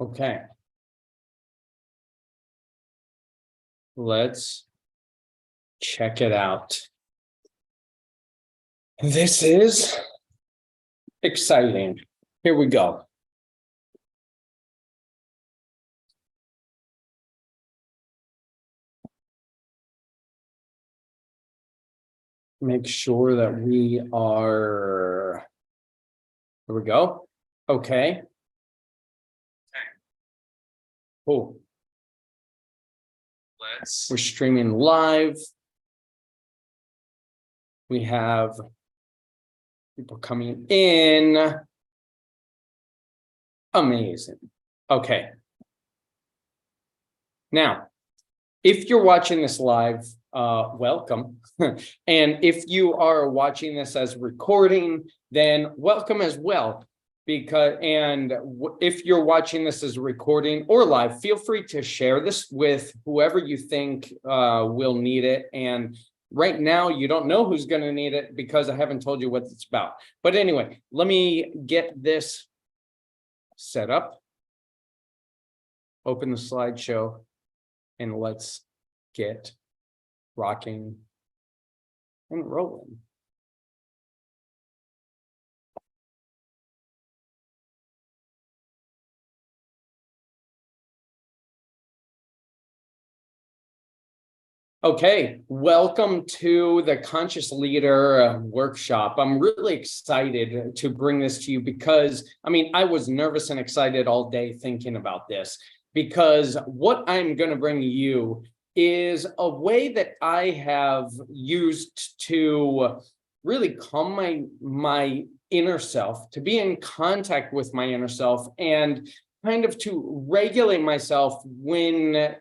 Okay. Let's check it out. This is exciting. Here we go. Make sure that we are, here we go. Okay. Cool. We're streaming live. We have people coming in. Amazing. Okay. Now, if you're watching this live, welcome. And if you are watching this as recording, then welcome as well. If you're watching this as a recording or live, feel free to share this with whoever you think will need it. And right now, you don't know who's going to need it because I haven't told you what it's about. But anyway, let me get this set up. Open the slideshow and let's get rocking and rolling. Okay, welcome to the Conscious Leader workshop. I'm really excited to bring this to you because, I was nervous and excited all day thinking about this because what I'm going to bring you is a way that I have used to really calm my inner self, to be in contact with my inner self and kind of to regulate myself when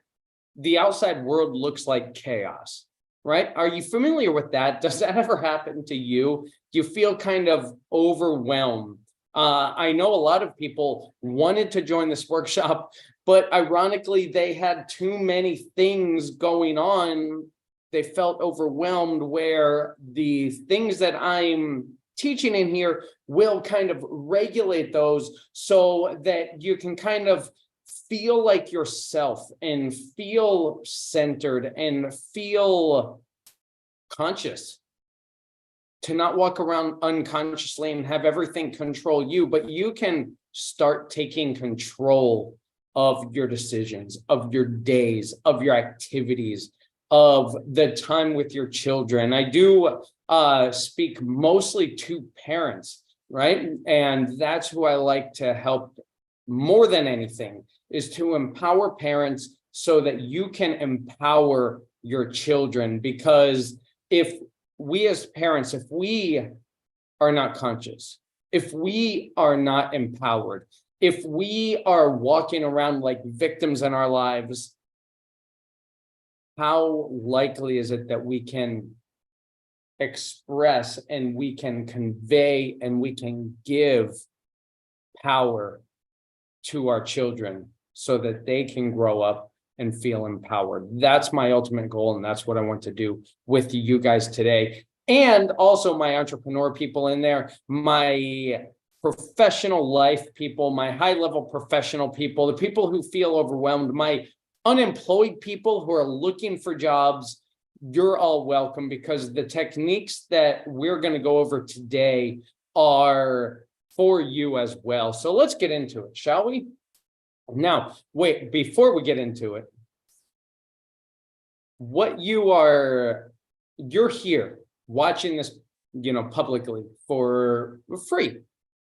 the outside world looks like chaos, right? Are you familiar with that? Does that ever happen to you? Do you feel kind of overwhelmed? I know a lot of people wanted to join this workshop, but ironically, they had too many things going on. They felt overwhelmed where the things that I'm teaching in here will kind of regulate those so that you can kind of feel like yourself and feel centered and feel conscious, to not walk around unconsciously and have everything control you, but you can start taking control of your decisions, of your days, of your activities, of the time with your children. I do speak mostly to parents, right? And that's who I like to help more than anything, is to empower parents so that you can empower your children. Because if we as parents, if we are not conscious, if we are not empowered, if we are walking around like victims in our lives, how likely is it that we can express and we can convey and we can give power to our children so that they can grow up and feel empowered? That's my ultimate goal, and that's what I want to do with you guys today. And also my entrepreneur people in there, my professional life people, my high-level professional people, the people who feel overwhelmed, my unemployed people who are looking for jobs. You're all welcome, because the techniques that we're going to go over today are for you as well. So let's get into it, shall we? Now, wait, before we get into it, you're here watching this, publicly for free,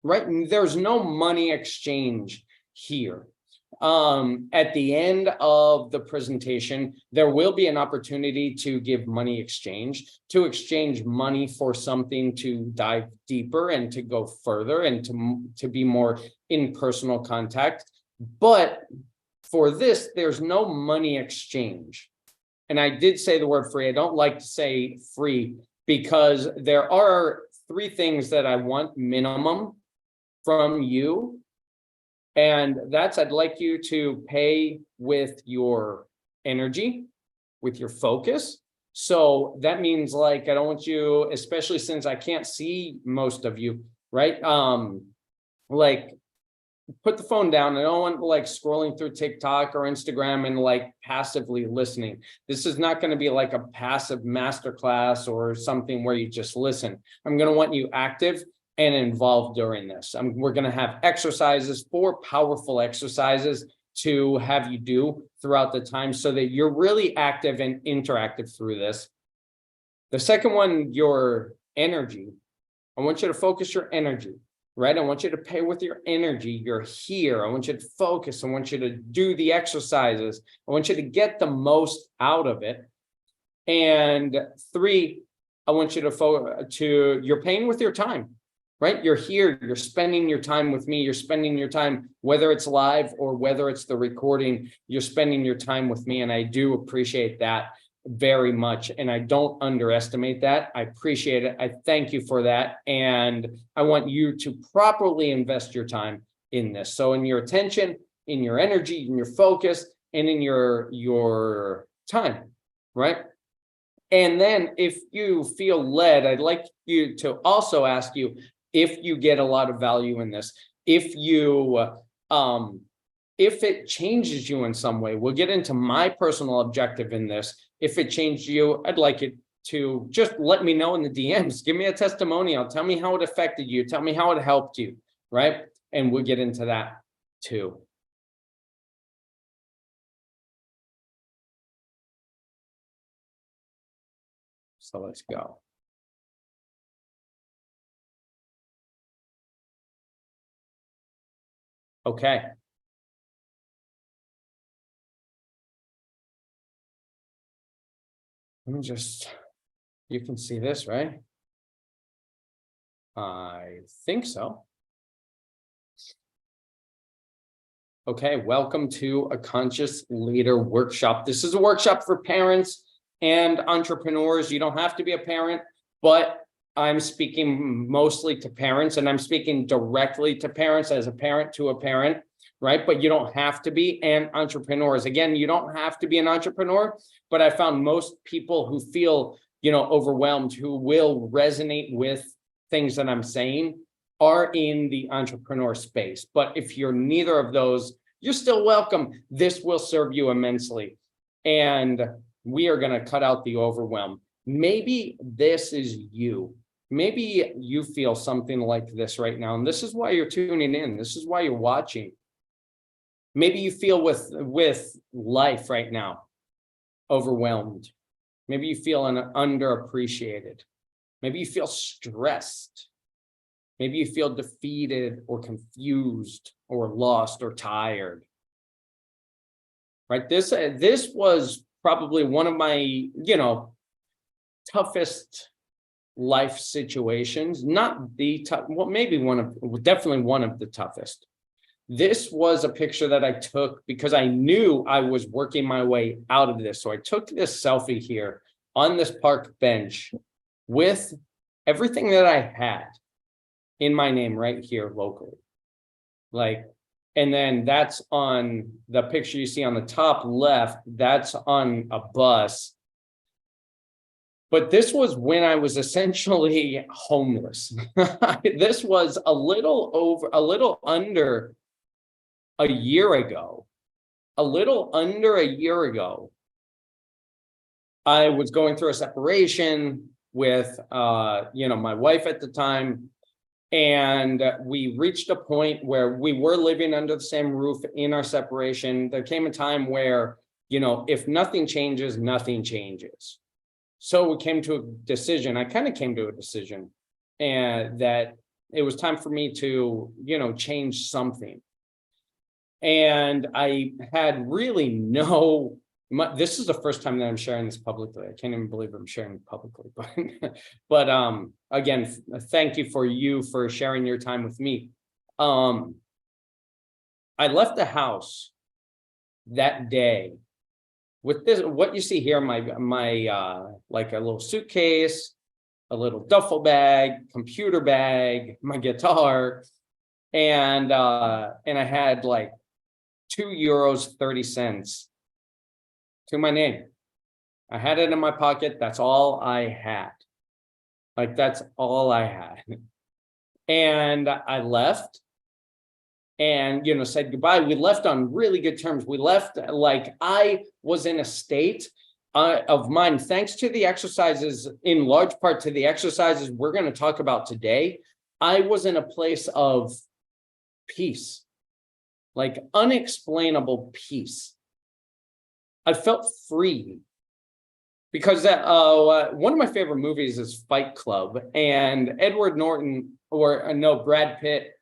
right? There's no money exchange here. At the end of the presentation, there will be an opportunity to give money exchange, to exchange money for something to dive deeper and to go further and to be more in personal contact. But for this, there's no money exchange. And I did say the word free. I don't like to say free because there are 3 things that I want minimum from you. And that's, I'd like you to pay with your energy, with your focus. So that means, like, I don't want you, especially since I can't see most of you, right? Like, put the phone down. I don't want like scrolling through TikTok or Instagram and like passively listening. This is not going to be like a passive masterclass or something where you just listen. I'm going to want you active and involved during this. We're going to have exercises, 4 powerful exercises to have you do throughout the time so that you're really active and interactive through this. The second one, your energy. I want you to focus your energy, right? I want you to pay with your energy. You're here. I want you to focus. I want you to do the exercises. I want you to get the most out of it. And 3, I want you to you're paying with your time, right? You're here, you're spending your time with me. You're spending your time, whether it's live or whether it's the recording, you're spending your time with me. And I do appreciate that very much. And I don't underestimate that. I appreciate it. I thank you for that. And I want you to properly invest your time in this. So in your attention, in your energy, in your focus, and in your time, right? And then if you feel led, I'd like you to also ask you if you get a lot of value in this, if it changes you in some way. We'll get into my personal objective in this. If it changed you, I'd like it to just let me know in the DMs. Give me a testimonial. Tell me how it affected you. Tell me how it helped you, right? And we'll get into that too. So let's go. Okay. Let me just, you can see this, right? I think so. Okay, welcome to a Conscious Leader workshop. This is a workshop for parents and entrepreneurs. You don't have to be a parent, but I'm speaking mostly to parents, and I'm speaking directly to parents as a parent to a parent, right? But you don't have to be, and entrepreneurs. Again, you don't have to be an entrepreneur, but I found most people who feel, overwhelmed, who will resonate with things that I'm saying, are in the entrepreneur space. But if you're neither of those, you're still welcome. This will serve you immensely. And we are going to cut out the overwhelm. Maybe this is you. Maybe you feel something like this right now. And this is why you're tuning in. This is why you're watching. Maybe you feel with life right now, overwhelmed. Maybe you feel underappreciated. Maybe you feel stressed. Maybe you feel defeated or confused or lost or tired, right? This was probably one of my, toughest life situations. Not the tough, well, definitely one of the toughest. This was a picture that I took because I knew I was working my way out of this. So I took this selfie here on this park bench with everything that I had in my name right here locally. And then that's on the picture you see on the top left, that's on a bus. But this was when I was essentially homeless. This was a little under a year ago. I was going through a separation with my wife at the time. And we reached a point where we were living under the same roof in our separation. There came a time where, if nothing changes, nothing changes. So we came to a decision. I kind of came to a decision, and that it was time for me to, change something. And I had really this is the first time that I'm sharing this publicly. I can't even believe I'm sharing it publicly, but again, thank you for sharing your time with me. I left the house that day with this, what you see here, my like a little suitcase, a little duffel bag, computer bag, my guitar, and I had like €2.30 to my name. I had it in my pocket. That's all I had. That's all I had. And I left. and, said goodbye. We left on really good terms. We left like I was in a state of mind, thanks to the exercises, in large part to the exercises we're going to talk about today. I was in a place of peace, like unexplainable peace. I felt free because one of my favorite movies is Fight Club, and Brad Pitt,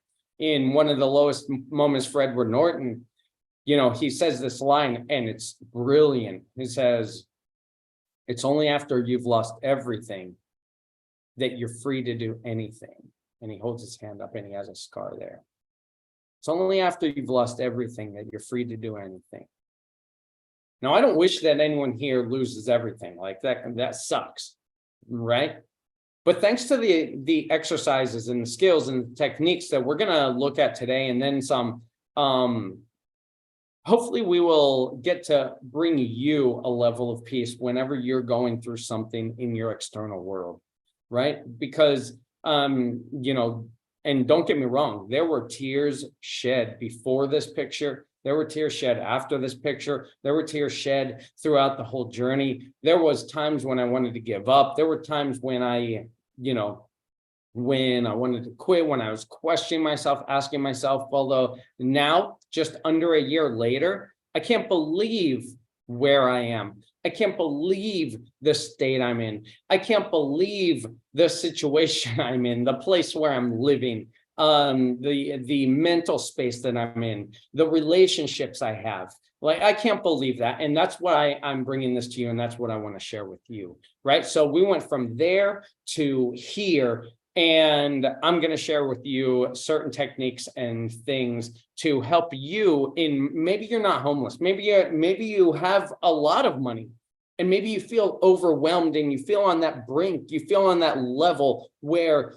in one of the lowest moments for Edward Norton, he says this line and it's brilliant. He says, "It's only after you've lost everything that you're free to do anything." And he holds his hand up and he has a scar there. It's only after you've lost everything that you're free to do anything. Now, I don't wish that anyone here loses everything like that. That sucks, right? But thanks to the exercises and the skills and the techniques that we're going to look at today, and then some, hopefully we will get to bring you a level of peace whenever you're going through something in your external world, right? Because, and don't get me wrong, there were tears shed before this picture. There were tears shed after this picture. There were tears shed throughout the whole journey. There was times when I wanted to give up. There were times when I wanted to quit, when I was questioning myself, asking myself, although now, just under a year later, I can't believe where I am. I can't believe the state I'm in. I can't believe the situation I'm in, the place where I'm living, the mental space that I'm in, the relationships I have. Like, I can't believe that. And that's why I'm bringing this to you. And that's what I want to share with you, right? So we went from there to here, and I'm going to share with you certain techniques and things to help you in, maybe you're not homeless. Maybe you have a lot of money, and maybe you feel overwhelmed and you feel on that brink, you feel on that level where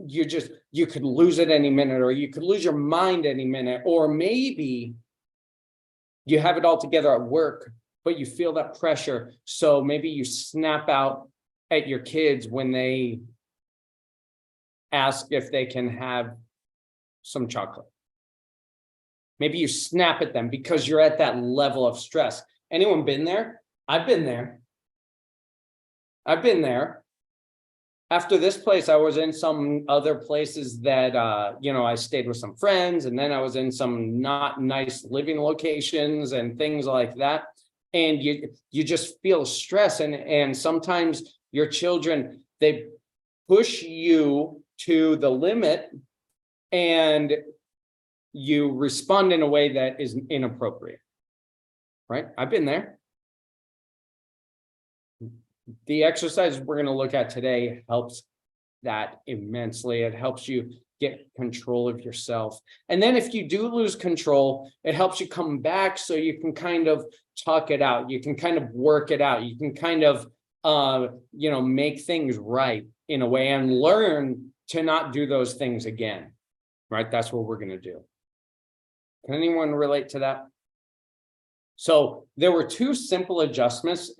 you could lose it any minute, or you could lose your mind any minute, or maybe you have it all together at work, but you feel that pressure. So maybe you snap out at your kids when they ask if they can have some chocolate. Maybe you snap at them because you're at that level of stress. Anyone been there? I've been there. After this place, I was in some other places that, I stayed with some friends, and then I was in some not nice living locations and things like that. And you just feel stress. And sometimes your children, they push you to the limit and you respond in a way that is inappropriate, right? I've been there. The exercises we're going to look at today helps that immensely. It helps you get control of yourself. And then if you do lose control, it helps you come back so you can kind of talk it out. You can kind of work it out. You can kind of, make things right in a way and learn to not do those things again, right? That's what we're going to do. Can anyone relate to that? So there were two simple adjustments.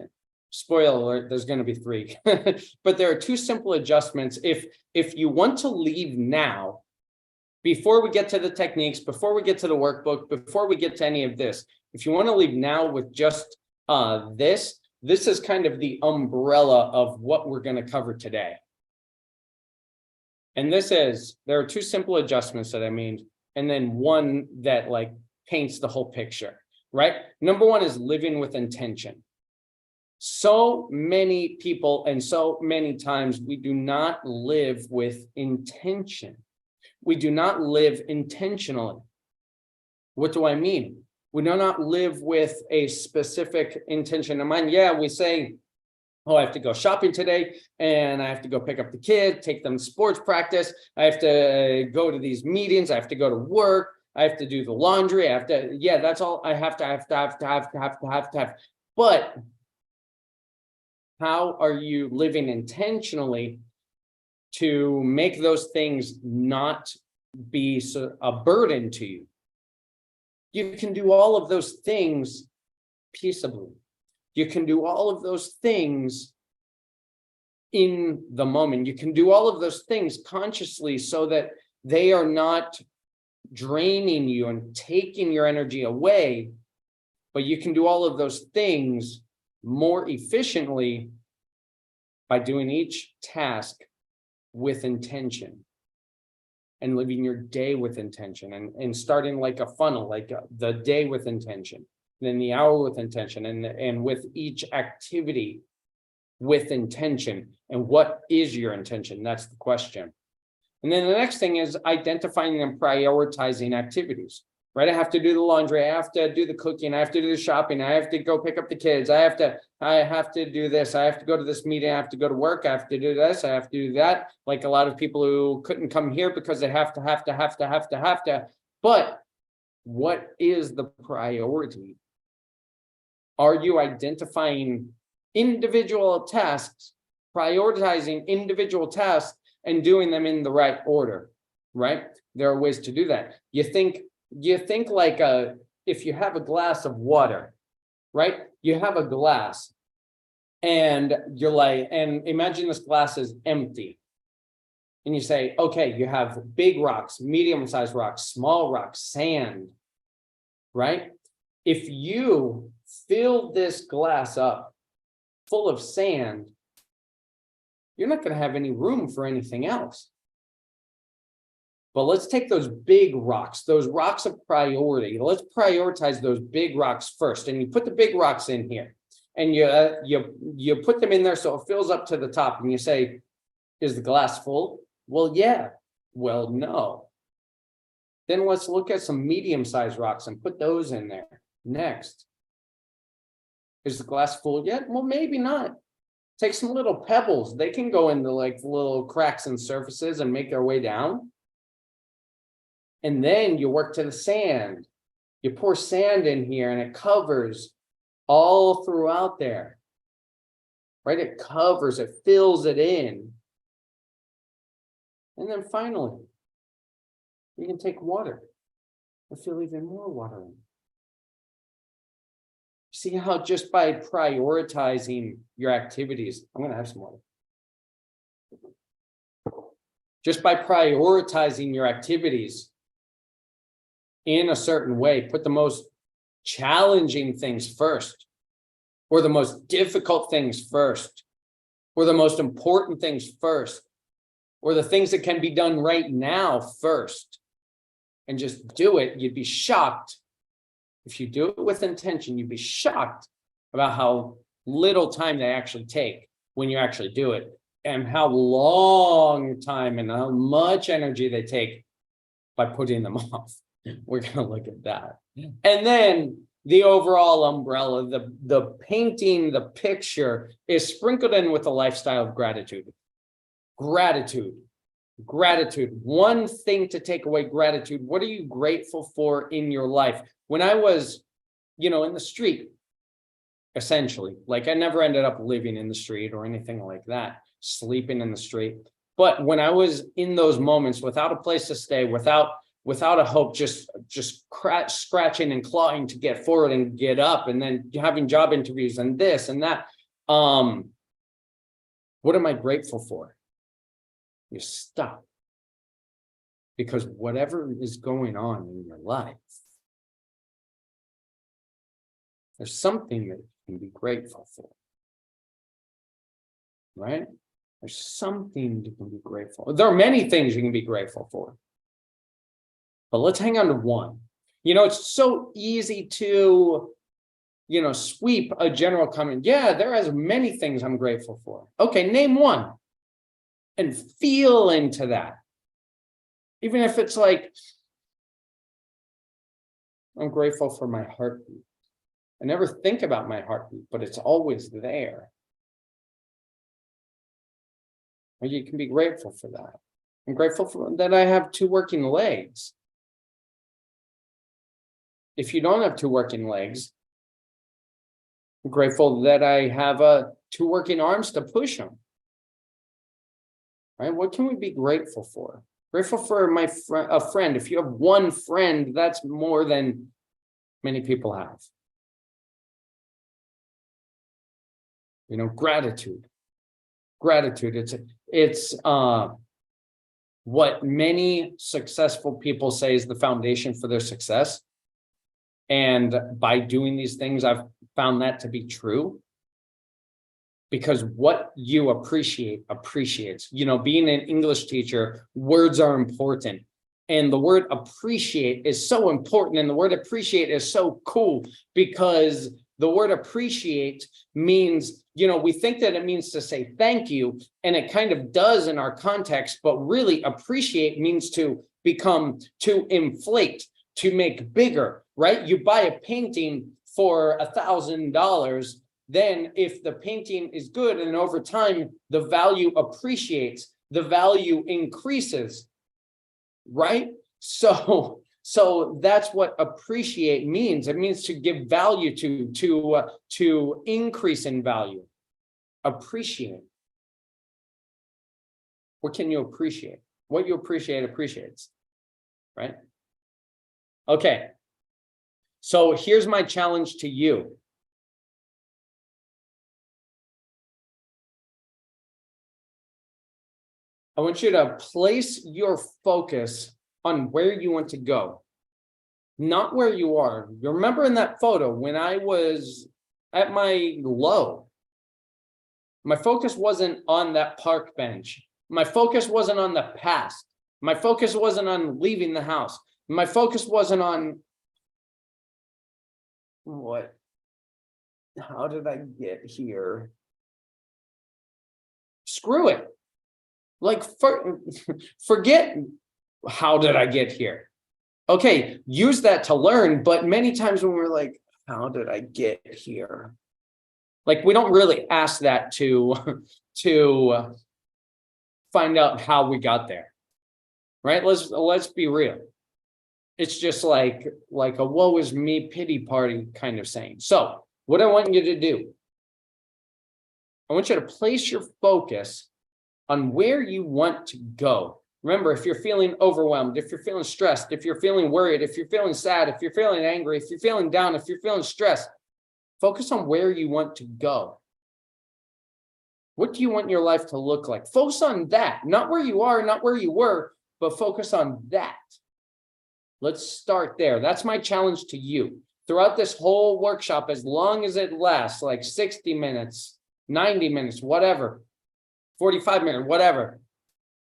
Spoiler alert, there's going to be three, but there are two simple adjustments. If you want to leave now, before we get to the techniques, before we get to the workbook, before we get to any of this, if you want to leave now with just this is kind of the umbrella of what we're going to cover today. And there are two simple adjustments that I made, and then one that like paints the whole picture, right? Number one is living with intention. So many people and so many times we do not live with intention. We do not live intentionally. What do I mean? We do not live with a specific intention in mind. Yeah, we say, oh, I have to go shopping today, and I have to go pick up the kid, take them to sports practice. I have to go to these meetings. I have to go to work. I have to do the laundry. That's all I have to. But how are you living intentionally to make those things not be a burden to you? You can do all of those things peaceably. You can do all of those things in the moment. You can do all of those things consciously so that they are not draining you and taking your energy away. But you can do all of those things more efficiently by doing each task with intention and living your day with intention, and starting like a funnel, like the day with intention, then the hour with intention, and with each activity with intention. And what is your intention? That's the question. And then the next thing is identifying and prioritizing activities, right? I have to do the laundry, I have to do the cooking, I have to do the shopping, I have to go pick up the kids, I have to do this, I have to go to this meeting, I have to go to work, I have to do this, I have to do that. Like a lot of people who couldn't come here because they have to. But what is the priority? Are you identifying individual tasks, prioritizing individual tasks, and doing them in the right order, right? There are ways to do that. You think like if you have a glass of water, right? You have a glass and you're like, and imagine this glass is empty. And you say, okay, you have big rocks, medium-sized rocks, small rocks, sand, right? If you fill this glass up full of sand, you're not going to have any room for anything else. But let's take those big rocks, those rocks of priority. Let's prioritize those big rocks first. And you put the big rocks in here, and you put them in there so it fills up to the top. And you say, is the glass full? Well, yeah. Well, no. Then let's look at some medium-sized rocks and put those in there. Next. Is the glass full yet? Well, maybe not. Take some little pebbles. They can go into like little cracks and surfaces and make their way down. And then you work to the sand. You pour sand in here and it covers all throughout there, right? It covers, it fills it in. And then finally, you can take water and fill even more water in. See how just by prioritizing your activities, I'm going to have some water. Just by prioritizing your activities in a certain way, put the most challenging things first, or the most difficult things first, or the most important things first, or the things that can be done right now first, and just do it. You'd be shocked. If you do it with intention, you'd be shocked about how little time they actually take when you actually do it, and how long time and how much energy they take by putting them off. We're going to look at that. And then the overall umbrella, the painting, the picture is sprinkled in with a lifestyle of gratitude. Gratitude. One thing to take away: gratitude. What are you grateful for in your life? When I was, in the street, essentially, like I never ended up living in the street or anything like that, sleeping in the street. But when I was in those moments without a place to stay, without a hope, just scratching and clawing to get forward and get up, and then having job interviews and this and that. What am I grateful for? You stop. Because whatever is going on in your life, there's something that you can be grateful for. Right? There's something you can be grateful for. There are many things you can be grateful for. But let's hang on to one. It's so easy to, sweep a general comment. Yeah, there are many things I'm grateful for. Okay, name one and feel into that. Even if it's like, I'm grateful for my heartbeat. I never think about my heartbeat, but it's always there. And you can be grateful for that. I'm grateful for that I have 2 working legs. If you don't have 2 working legs, I'm grateful that I have 2 working arms to push them. Right? What can we be grateful for? Grateful for a friend. If you have one friend, that's more than many people have. Gratitude. Gratitude. what many successful people say is the foundation for their success. And by doing these things, I've found that to be true. Because what you appreciate appreciates. You know, being an English teacher, words are important. And the word appreciate is so important. And the word appreciate is so cool because the word appreciate means, you know, we think that it means to say thank you, and it kind of does in our context, but really appreciate means to become, to inflate, to make bigger, right? You buy a painting for $1,000. Then if the painting is good and over time, the value appreciates, the value increases, right? So that's what appreciate means. It means to give value to increase in value. Appreciate. What can you appreciate? What you appreciate appreciates, right? Okay. So here's my challenge to you. I want you to place your focus on where you want to go, not where you are. You remember in that photo when I was at my low, my focus wasn't on that park bench. My focus wasn't on the past. My focus wasn't on leaving the house. My focus wasn't on what? How did I get here? Screw it. Like, forget how did I get here? Okay, use that to learn, but many times when we're like, how did I get here? Like, we don't really ask that to find out how we got there, right? Let's be real. It's just like a woe is me pity party kind of saying. So what I want you to do, I want you to place your focus on where you want to go. Remember, if you're feeling overwhelmed, if you're feeling stressed, if you're feeling worried, if you're feeling sad, if you're feeling angry, if you're feeling down, if you're feeling stressed, focus on where you want to go. What do you want your life to look like? Focus on that, not where you are, not where you were, but focus on that. Let's start there. That's my challenge to you. Throughout this whole workshop, as long as it lasts, like 60 minutes, 90 minutes, whatever, 45 minutes, whatever.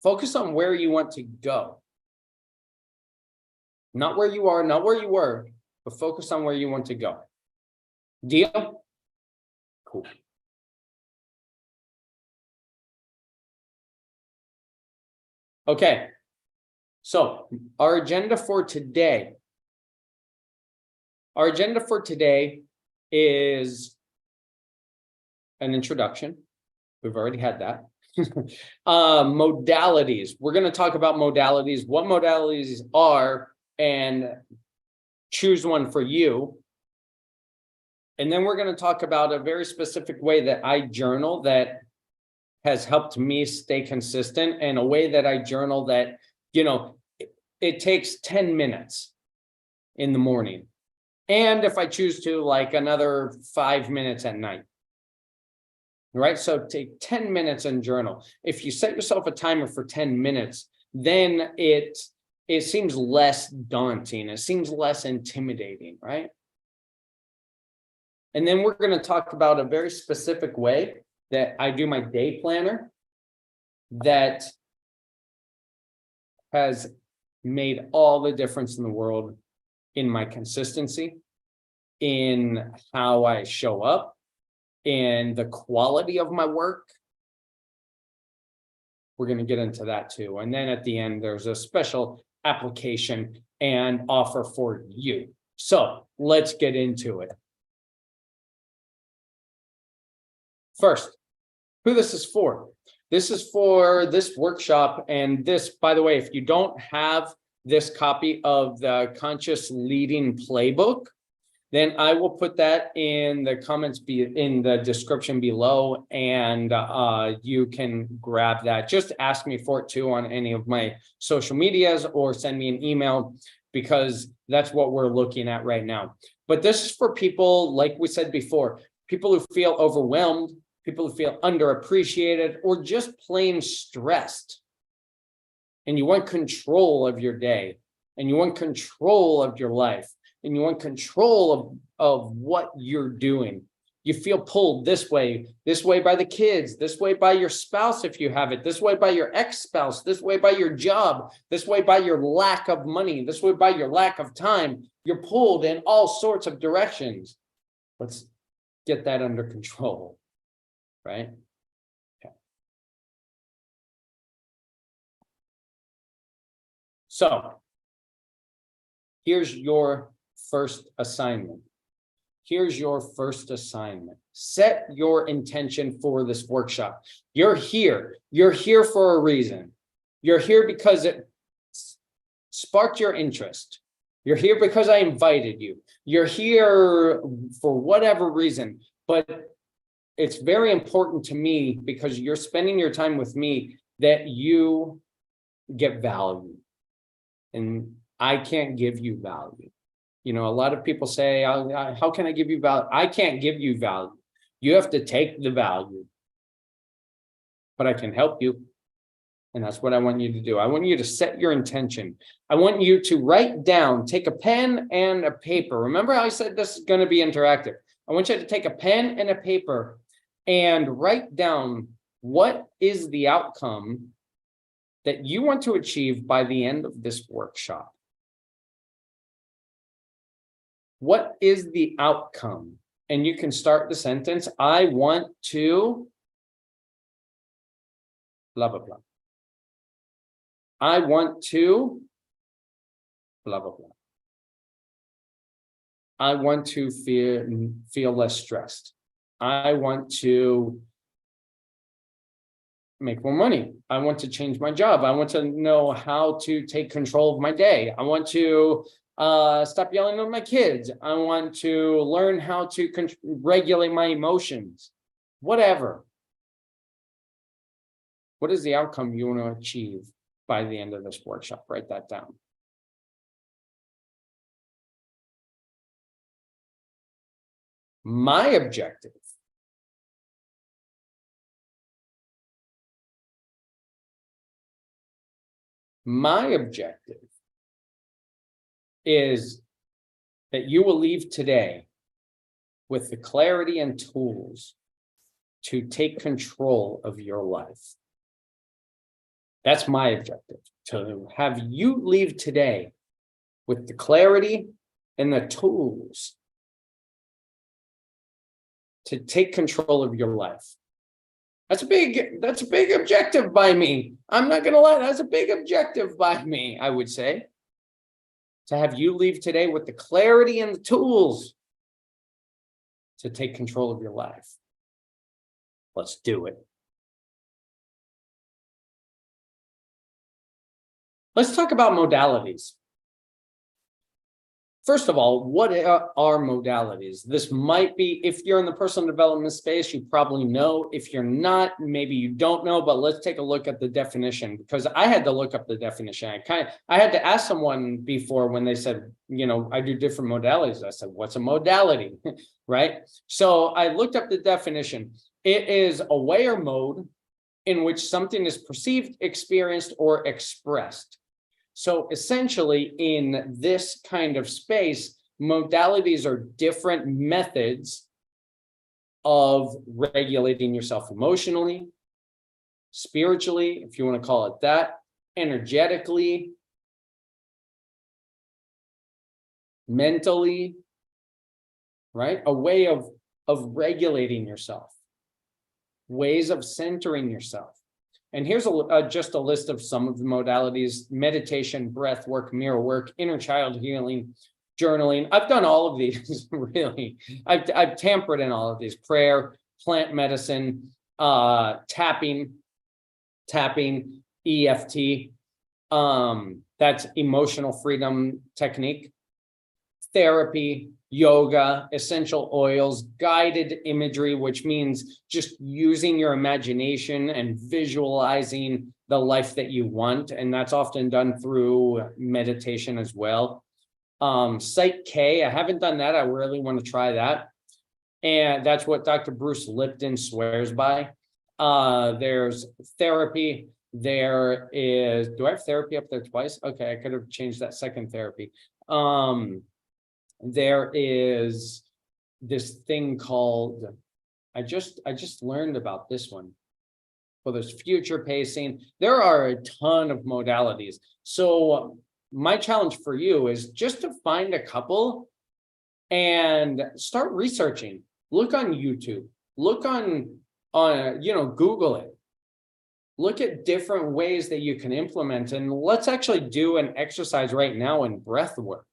Focus on where you want to go. Not where you are, not where you were, but focus on where you want to go. Deal? Cool. Okay. So our agenda for today is an introduction. We've already had that. Modalities. We're going to talk about modalities, what modalities are, and choose one for you. And then we're going to talk about a very specific way that I journal that has helped me stay consistent, and a way that I journal that, you know, it takes 10 minutes in the morning. And if I choose to, like another 5 minutes at night. Right? So take 10 minutes and journal. If you set yourself a timer for 10 minutes, then it seems less daunting. It seems less intimidating, right? And then we're going to talk about a very specific way that I do my day planner that has made all the difference in the world in my consistency, in how I show up, in the quality of my work. We're going to get into that too. And then at the end, there's a special application and offer for you. So let's get into it. First, who this is for. This is for this workshop. And this, by the way, if you don't have this copy of the Conscious Leading Playbook, then I will put that in the comments, in the description below, and you can grab that. Just ask me for it too on any of my social medias, or send me an email, because that's what we're looking at right now. But this is for people, like we said before, people who feel overwhelmed, people who feel underappreciated, or just plain stressed. and you want control of your day, and you want control of your life, and you want control of what you're doing. You feel pulled this way by the kids, this way by your spouse if you have it, this way by your ex-spouse, this way by your job, this way by your lack of money, this way by your lack of time. You're pulled in all sorts of directions. Let's get that under control, right? Okay. So here's your first assignment. Here's your first assignment. Set your intention for this workshop. You're here. You're here for a reason. You're here because it sparked your interest. You're here because I invited you. You're here for whatever reason, but it's very important to me because you're spending your time with me that you get value. And I can't give you value. You know, a lot of people say, how can I give you value? I can't give you value. You have to take the value. But I can help you. And that's what I want you to do. I want you to set your intention. I want you to write down, take a pen and a paper. Remember how I said this is going to be interactive. I want you to take a pen and a paper and write down what is the outcome that you want to achieve by the end of this workshop. What is the outcome? And you can start the sentence, I want to blah, blah, blah. I want to blah, blah, blah. I want to feel less stressed. I want to make more money. I want to change my job. I want to know how to take control of my day. I want to stop yelling at my kids. I want to learn how to regulate my emotions. Whatever. What is the outcome you want to achieve by the end of this workshop? Write that down. My objective is that you will leave today with the clarity and tools to take control of your life. That's my objective, to have you leave today with the clarity and the tools to take control of your life. That's a big objective by me. I'm not gonna lie, that's a big objective by me, I would say. To have you leave today with the clarity and the tools to take control of your life. Let's do it. Let's talk about modalities. First of all, what are modalities? This might be, if you're in the personal development space, you probably know. If you're not, maybe you don't know, but let's take a look at the definition, because I had to look up the definition. I had to ask someone before when they said, you know, I do different modalities. I said, what's a modality, right? So I looked up the definition. It is a way or mode in which something is perceived, experienced, or expressed. So essentially, in this kind of space, modalities are different methods of regulating yourself emotionally, spiritually, if you want to call it that, energetically, mentally, right? A way of regulating yourself, ways of centering yourself. And here's just a list of some of the modalities: meditation, breath work, mirror work, inner child healing, journaling. I've done all of these, really. I've tampered in all of these: prayer, plant medicine, tapping, EFT. That's emotional freedom technique, therapy, yoga, essential oils, guided imagery, which means just using your imagination and visualizing the life that you want. And that's often done through meditation as well. Psych K, I haven't done that. I really want to try that. And that's what Dr. Bruce Lipton swears by. There's therapy, There is, do I have therapy up there twice? Okay, I could have changed that second therapy. There is this thing called, I just learned about this one. Well, there's future pacing. There are a ton of modalities. So my challenge for you is just to find a couple and start researching. Look on YouTube. Look on Google it. Look at different ways that you can implement, and let's actually do an exercise right now in breath work.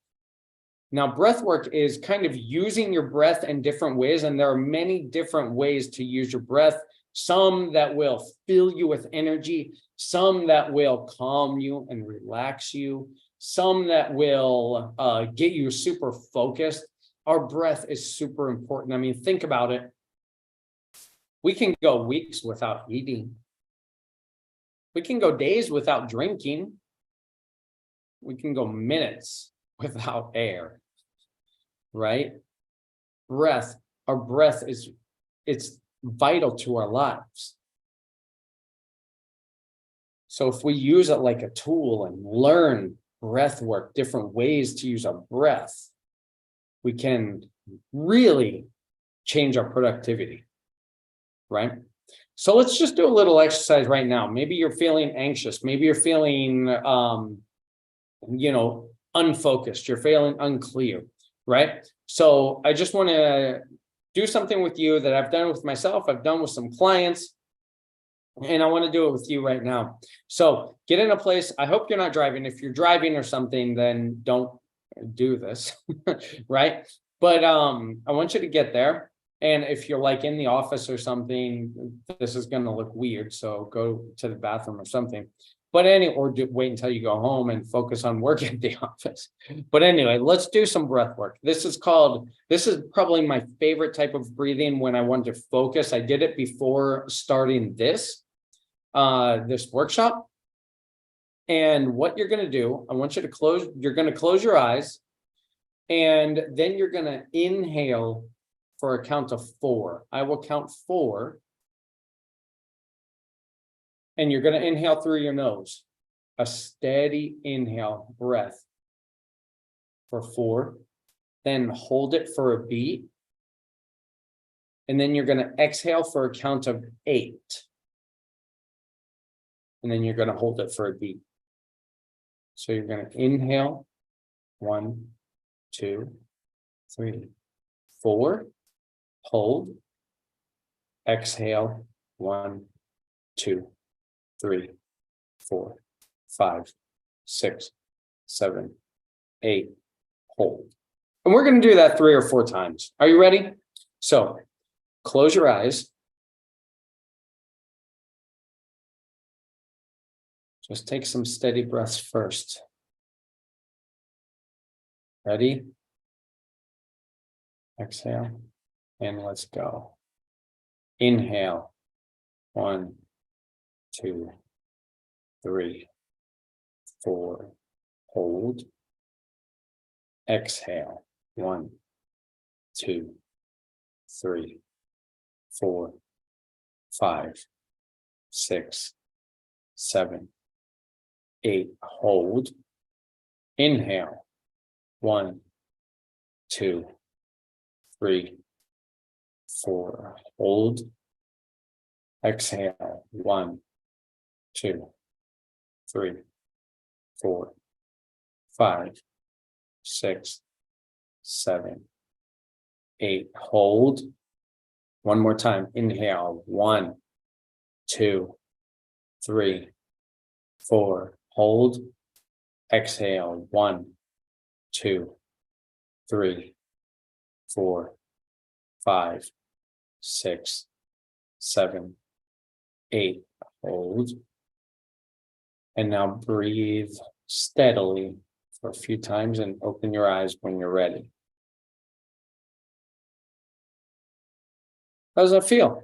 Now, breath work is kind of using your breath in different ways, and there are many different ways to use your breath. Some that will fill you with energy, some that will calm you and relax you, some that will get you super focused. Our breath is super important. I mean, think about it. We can go weeks without eating. We can go days without drinking. We can go minutes without air, right? Breath, our breath it's vital to our lives. So if we use it like a tool and learn breath work, different ways to use our breath, we can really change our productivity, right? So let's just do a little exercise right now. Maybe you're feeling anxious. Maybe you're feeling, unfocused. You're feeling unclear, right? So I just want to do something with you that I've done with myself. I've done with some clients, and I want to do it with you right now. So get in a place. I hope you're not driving. If you're driving or something, then don't do this, right? But I want you to get there. And if you're like in the office or something, this is going to look weird. So go to the bathroom or something. But wait until you go home and focus on work at the office. But anyway, let's do some breath work. This is probably my favorite type of breathing when I want to focus. I did it before starting this workshop. And what you're going to do, you're going to close your eyes, and then you're going to inhale for a count of 4. I will count 4. And you're going to inhale through your nose. A steady inhale breath for 4. Then hold it for a beat. And then you're going to exhale for a count of 8. And then you're going to hold it for a beat. So you're going to inhale 1, 2, 3, 4. Hold. Exhale 1, 2, 3, 4, 5, 6, 7, 8. Hold. And we're going to do that 3 or 4 times. Are you ready? So close your eyes. Just take some steady breaths first. Ready? Exhale. And let's go. Inhale. 1, 2, 3, 4. Hold. Exhale. 1, 2, 3, 4, 5, 6, 7, 8. Hold. Inhale. 1, 2, 3, 4. Hold. Exhale. 1, 2, 3, 4, 5, 6, 7, 8. Hold. One more time. Inhale. 1, 2, 3, 4. Hold. Exhale. 1, 2, 3, 4, 5, 6, 7, 8. Hold. And now breathe steadily for a few times and open your eyes when you're ready. How does that feel?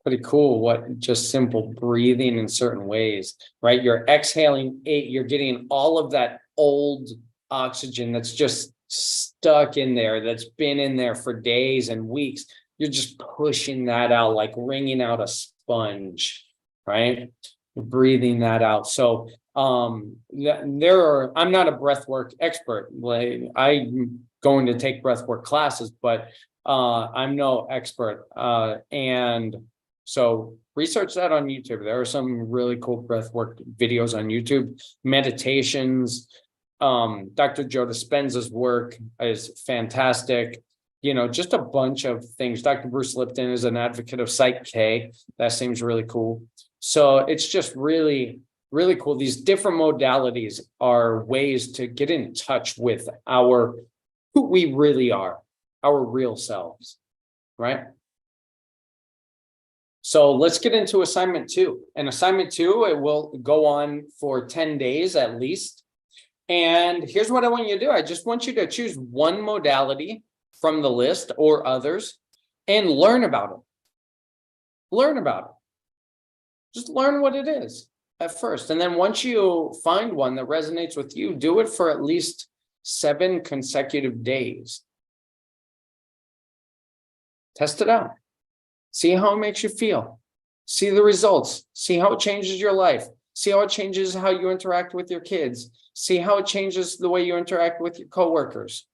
Pretty cool. What just simple breathing in certain ways, right? You're exhaling 8, you're getting all of that old oxygen that's just stuck in there, that's been in there for days and weeks. You're just pushing that out, like wringing out a sponge, right? Breathing that out. So I'm not a breathwork expert. Like I'm going to take breathwork classes, but I'm no expert. And so research that on YouTube. There are some really cool breathwork videos on YouTube, meditations. Dr. Joe Dispenza's work is fantastic. Just a bunch of things. Dr. Bruce Lipton is an advocate of Psych K. That seems really cool. So it's just really, really cool. These different modalities are ways to get in touch with who we really are, our real selves, right? So let's get into assignment 2. And assignment 2, it will go on for 10 days at least. And here's what I want you to do. I just want you to choose one modality from the list or others and learn about it. Learn about it. Just learn what it is at first. And then once you find one that resonates with you, do it for at least 7 consecutive days. Test it out. See how it makes you feel. See the results. See how it changes your life. See how it changes how you interact with your kids. See how it changes the way you interact with your coworkers.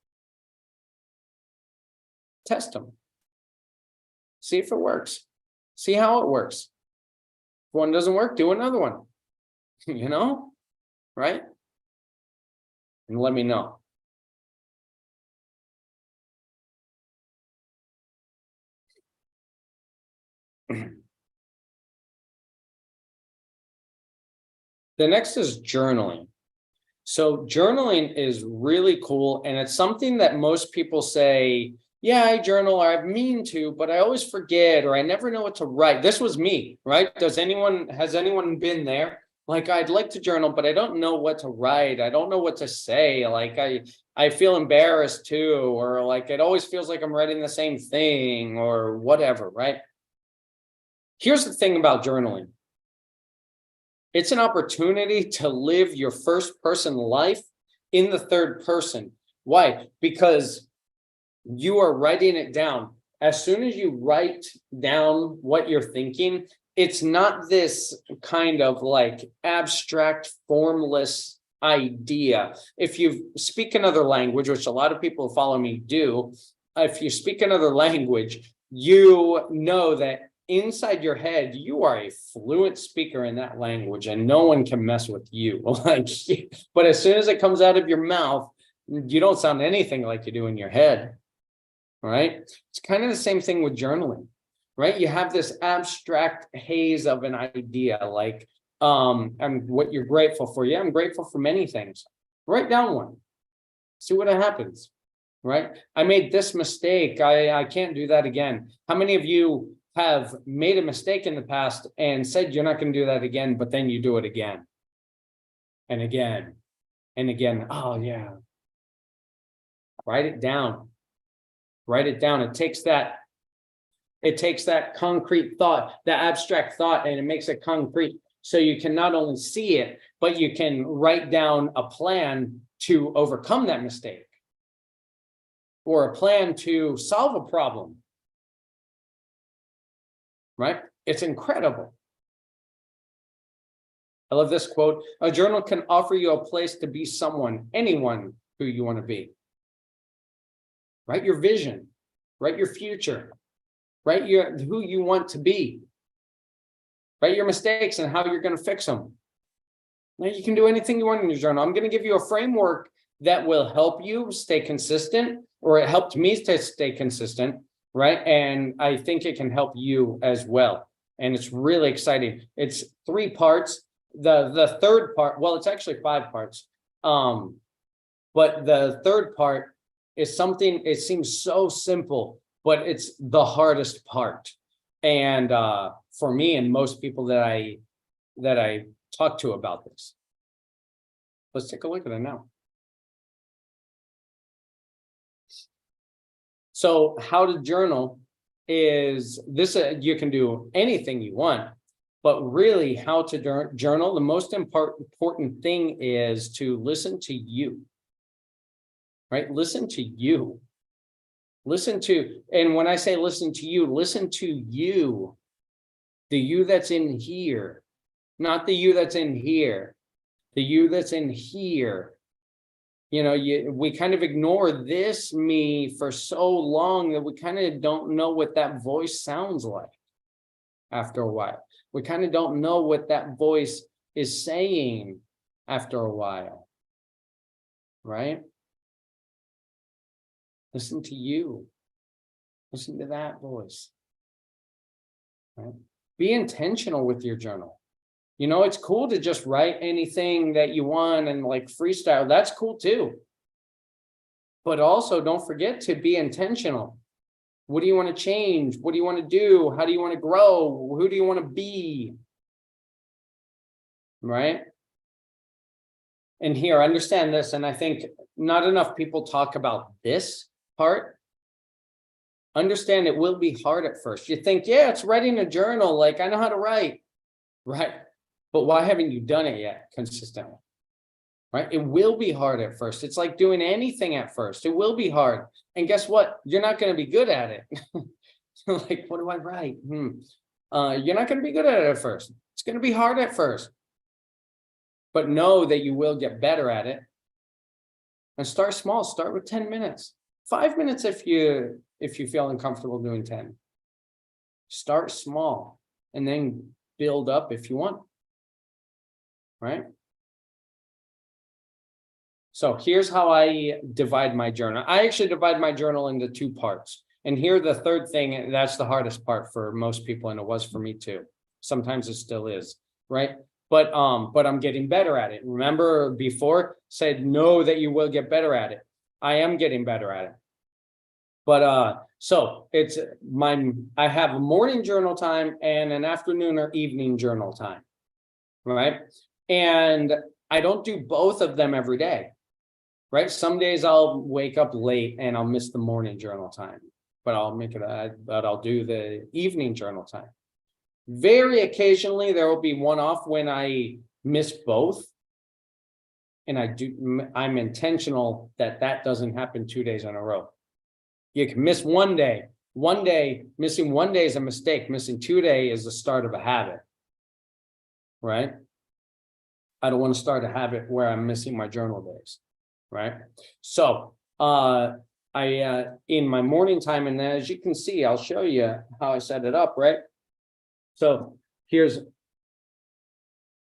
Test them. See if it works. See how it works. If one doesn't work, do another one. Right? And let me know. The next is journaling. So journaling is really cool. And it's something that most people say, yeah, I journal, or I mean to, but I always forget, or I never know what to write. This was me, right? Has anyone been there? Like, I'd like to journal, but I don't know what to write. I don't know what to say. Like, I feel embarrassed too, or like, it always feels like I'm writing the same thing or whatever, right? Here's the thing about journaling. It's an opportunity to live your first person life in the third person. Why? Because you are writing it down. As soon as you write down what you're thinking, it's not this kind of like abstract, formless idea. If you speak another language, which a lot of people who follow me do, if you speak another language, you know that inside your head, you are a fluent speaker in that language and no one can mess with you. But as soon as it comes out of your mouth, you don't sound anything like you do in your head, right? It's kind of the same thing with journaling, right? You have this abstract haze of an idea, like, and what you're grateful for. Yeah, I'm grateful for many things. Write down one, see what happens, right? I made this mistake. I can't do that again. How many of you have made a mistake in the past and said you're not going to do that again, but then you do it again and again and again? Oh yeah. Write it down. Write it down. It takes that concrete thought, the abstract thought, and it makes it concrete. So you can not only see it, but you can write down a plan to overcome that mistake or a plan to solve a problem. Right? It's incredible. I love this quote. A journal can offer you a place to be someone, anyone who you want to be. Write your vision, write your future, write who you want to be. Write your mistakes and how you're going to fix them. Now you can do anything you want in your journal. I'm going to give you a framework that will help you stay consistent, or it helped me to stay consistent. Right. And I think it can help you as well. And it's really exciting. It's 3 parts. The third part, well, it's actually 5 parts. But the third part is something, it seems so simple, but it's the hardest part. And for me and most people that I talk to about this. Let's take a look at it now. So how to journal is this, you can do anything you want, but really how to journal, the most important thing is to listen to you, right? Listen to you. Listen to, and when I say listen to you, the you that's in here, not the you that's in here, the you that's in here. We kind of ignore this me for so long that we kind of don't know what that voice sounds like after a while. We kind of don't know what that voice is saying after a while, right? Listen to you. Listen to that voice, right? Be intentional with your journal. It's cool to just write anything that you want and like freestyle. That's cool too. But also don't forget to be intentional. What do you want to change? What do you want to do? How do you want to grow? Who do you want to be? Right? And here, understand this. And I think not enough people talk about this part. Understand it will be hard at first. You think, yeah, it's writing a journal. Like, I know how to write. Right. But why haven't you done it yet consistently? Right? It will be hard at first. It's like doing anything at first. It will be hard. And guess what? You're not going to be good at it. Like, what do I write? You're not going to be good at it at first. It's going to be hard at first. But know that you will get better at it. And start small. Start with 10 minutes. 5 minutes if you feel uncomfortable doing 10. Start small and then build up if you want. Right? So here's how I divide my journal. I actually divide my journal into 2 parts. And here the third thing, and that's the hardest part for most people, and it was for me too. Sometimes it still is, right? But I'm getting better at it. Remember before said know that you will get better at it. I am getting better at it. But so it's I have a morning journal time and an afternoon or evening journal time, right? And I don't do both of them every day, right? Some days I'll wake up late and I'll miss the morning journal time, but I'll do the evening journal time. Very occasionally there will be one off when I miss both. And I'm intentional that doesn't happen 2 days in a row. You can miss one day. Missing one day is a mistake. Missing 2 days is the start of a habit, right? I don't want to start a habit where I'm missing my journal days, right? So in my morning time, and as you can see, I'll show you how I set it up, right? So here's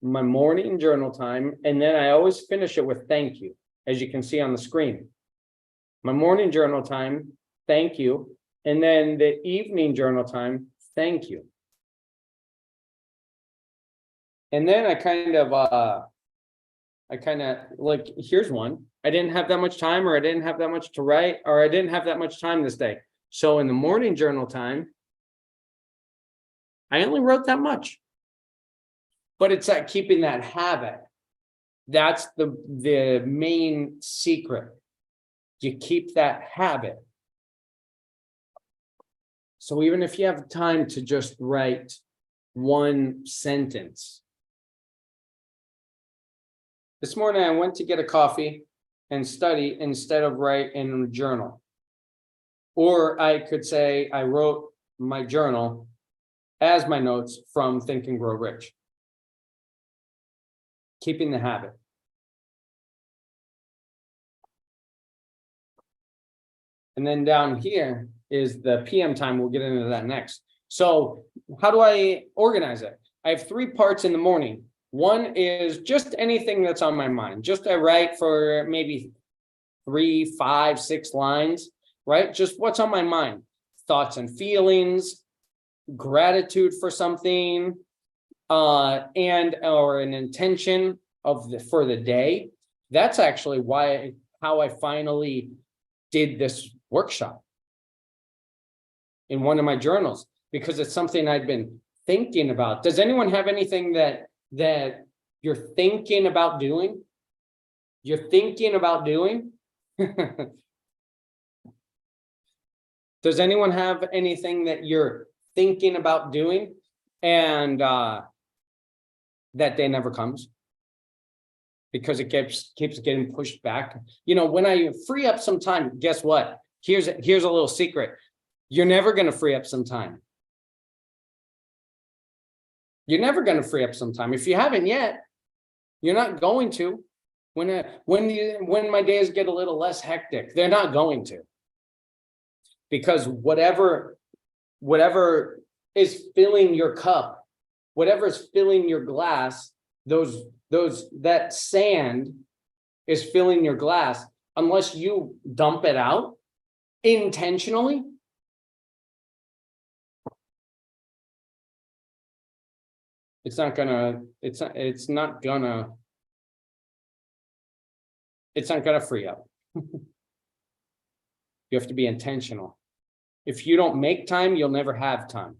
my morning journal time, and then I always finish it with thank you, as you can see on the screen. My morning journal time, thank you, and then the evening journal time, thank you. And then I kind of like, here's one. I didn't have that much time, or I didn't have that much to write, or I didn't have that much time this day. So in the morning journal time, I only wrote that much. But it's like keeping that habit. That's the main secret. You keep that habit. So even if you have time to just write one sentence. This morning I went to get a coffee and study instead of write in a journal. Or I could say I wrote my journal as my notes from Think and Grow Rich. Keeping the habit. And then down here is the PM time. We'll get into that next. So how do I organize it? I have 3 parts in the morning. One is just anything that's on my mind. Just I write for maybe 3, 5, 6 lines, right? Just what's on my mind. Thoughts and feelings, gratitude for something, or an intention for the day. That's actually how I finally did this workshop in one of my journals, because it's something I've been thinking about. Does anyone have anything that you're thinking about doing? You're thinking about doing? Does anyone have anything that you're thinking about doing and that day never comes because it keeps getting pushed back? When I free up some time, guess what? Here's a little secret. You're never going to free up some time. You're never going to free up some time. If you haven't yet, you're not going to. When my days get a little less hectic, they're not going to. Because whatever is filling your cup, whatever is filling your glass, that sand is filling your glass, unless you dump it out intentionally. It's not gonna free up. You have to be intentional. If you don't make time, you'll never have time.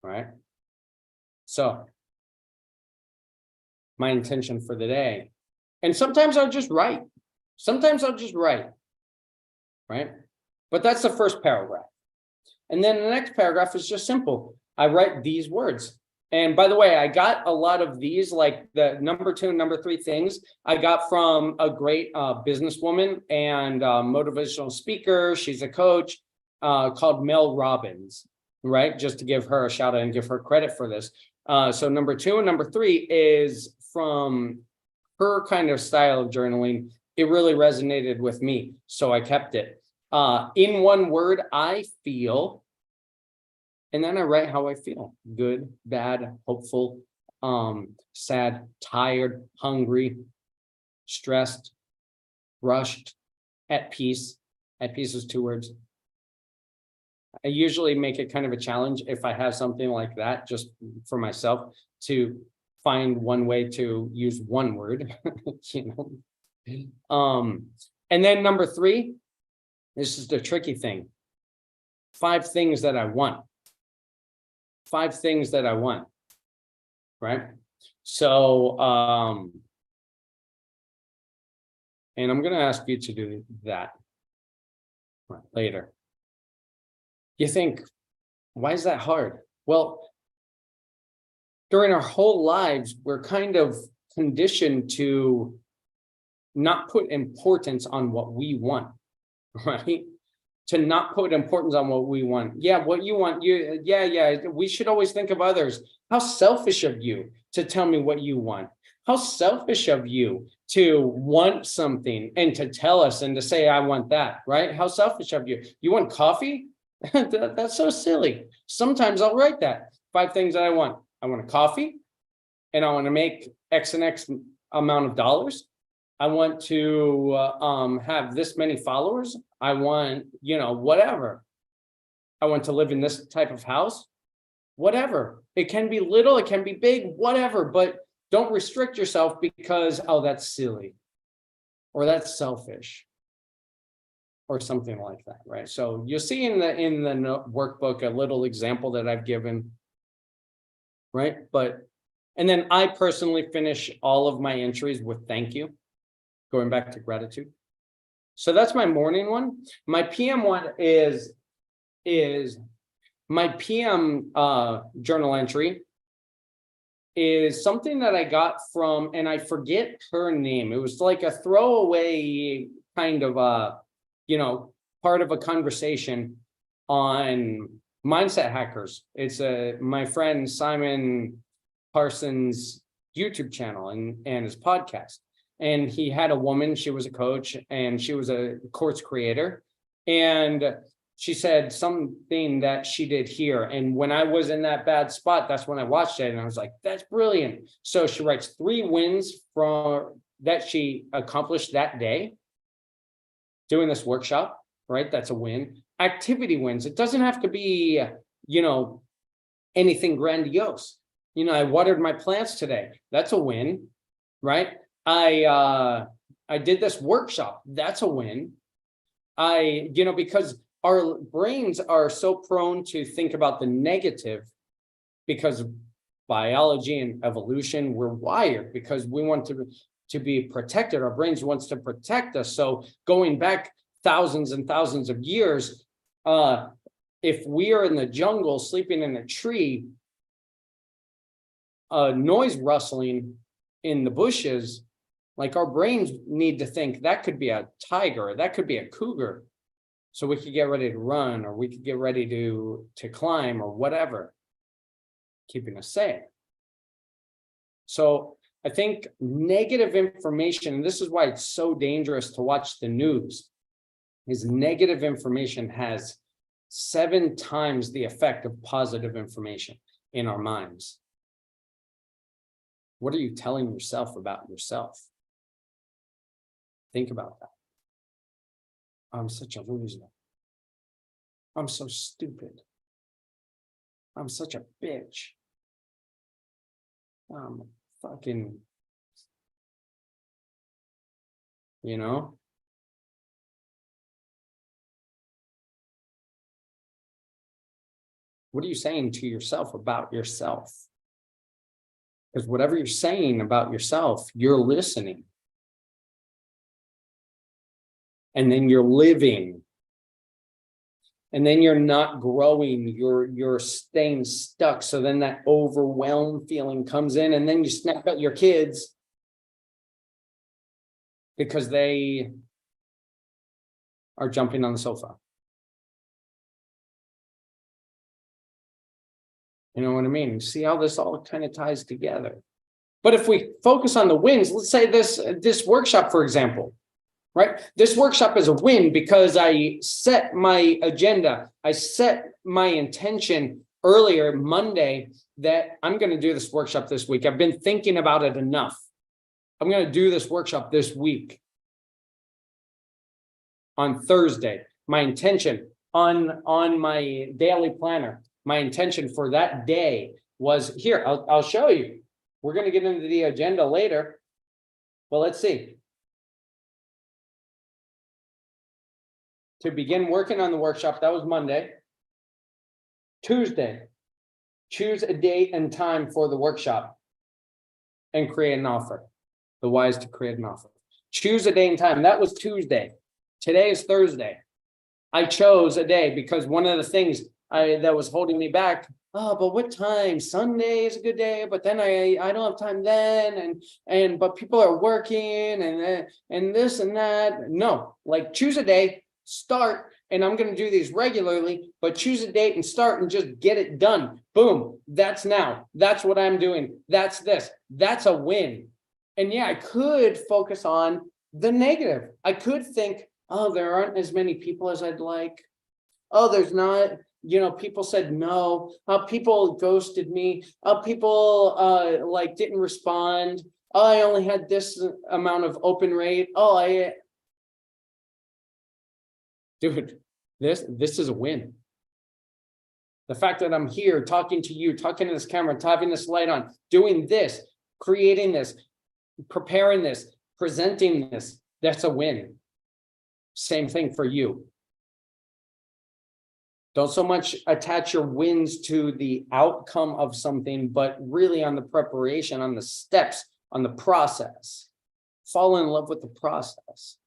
Right? So, my intention for the day. And sometimes I'll just write. Right? But that's the first paragraph. And then the next paragraph is just simple. I write these words. And by the way, I got a lot of these, like the number 2 and number 3 things, I got from a great businesswoman and motivational speaker. She's a coach called Mel Robbins, right? Just to give her a shout out and give her credit for this. So number 2 and number 3 is from her kind of style of journaling. It really resonated with me, so I kept it. In one word, I feel. And then I write how I feel: good, bad, hopeful, sad, tired, hungry, stressed, rushed, at peace. At peace is 2 words. I usually make it kind of a challenge if I have something like that, just for myself, to find one way to use one word, And then number 3, this is the tricky thing: 5 things that I want. 5 things that I want, right? So, and I'm going to ask you to do that later. You think, why is that hard? Well, during our whole lives, we're kind of conditioned to not put importance on what we want, right? To not put importance on what we want. Yeah, what you want, we should always think of others. How selfish of you to tell me what you want. How selfish of you to want something and to tell us and to say, I want that, right? How selfish of you. You want coffee? That's so silly. Sometimes I'll write that. 5 things that I want. I want a coffee, and I want to make X and X amount of dollars. I want to have this many followers. I want, whatever. I want to live in this type of house, whatever. It can be little, it can be big, whatever, but don't restrict yourself because, oh, that's silly, or that's selfish, or something like that, right? So you'll see in the workbook a little example that I've given, right? And then I personally finish all of my entries with thank you, going back to gratitude. So that's my morning one. My PM one is my PM journal entry is something that I got from, and I forget her name. It was like a throwaway kind of part of a conversation on Mindset Hackers. It's my friend Simon Parsons' YouTube channel and his podcast. And he had a woman, she was a coach, and she was a course creator. And she said something that she did here. And when I was in that bad spot, that's when I watched it. And I was like, that's brilliant. So she writes 3 wins that she accomplished that day doing this workshop, right? That's a win. Activity wins. It doesn't have to be, anything grandiose. I watered my plants today. That's a win, right? I did this workshop. That's a win. Because our brains are so prone to think about the negative because of biology and evolution. We're wired because we want to be protected. Our brains wants to protect us. So going back thousands and thousands of years, if we are in the jungle sleeping in a tree, noise rustling in the bushes, like our brains need to think that could be a tiger, that could be a cougar. So we could get ready to run, or we could get ready to climb, or whatever. keeping us safe. So I think negative information, and this is why it's so dangerous to watch the news, is negative information has 7 times the effect of positive information in our minds. What are you telling yourself about yourself? Think about that. I'm such a loser. I'm so stupid. I'm such a bitch. I'm fucking, you know? What are you saying to yourself about yourself? Because whatever you're saying about yourself, you're listening. And then you're living. And then you're not growing, you're staying stuck. So then that overwhelmed feeling comes in, and then you snap at your kids because they are jumping on the sofa. You know what I mean? See how this all kind of ties together. But if we focus on the wins, let's say this workshop, for example, right? This workshop is a win because I set my agenda. I set my intention earlier Monday that I'm going to do this workshop this week. I've been thinking about it enough. I'm going to do this workshop this week. On Thursday, my intention on my daily planner, my intention for that day was here. I'll show you. We're going to get into the agenda later. Well, let's see. To begin working on the workshop, that was Monday. Tuesday, choose a date and time for the workshop and create an offer. The why is to create an offer. Choose a day and time. That was Tuesday. Today is Thursday. I chose a day because one of the things that was holding me back, but what time? Sunday is a good day, but then I don't have time then, but people are working and this and that. No, like choose a day, start, and I'm going to do these regularly, but choose a date and start and just get it done. Boom. That's now. That's what I'm doing. That's this. That's a win. And yeah, I could focus on the negative. I could think, oh, there aren't as many people as I'd like. Oh, there's not, people said no. People ghosted me. People like didn't respond. Oh, I only had this amount of open rate. Oh, dude, this is a win. The fact that I'm here talking to you, talking to this camera, having this light on, doing this, creating this, preparing this, presenting this, that's a win. Same thing for you. Don't so much attach your wins to the outcome of something, but really on the preparation, on the steps, on the process. Fall in love with the process.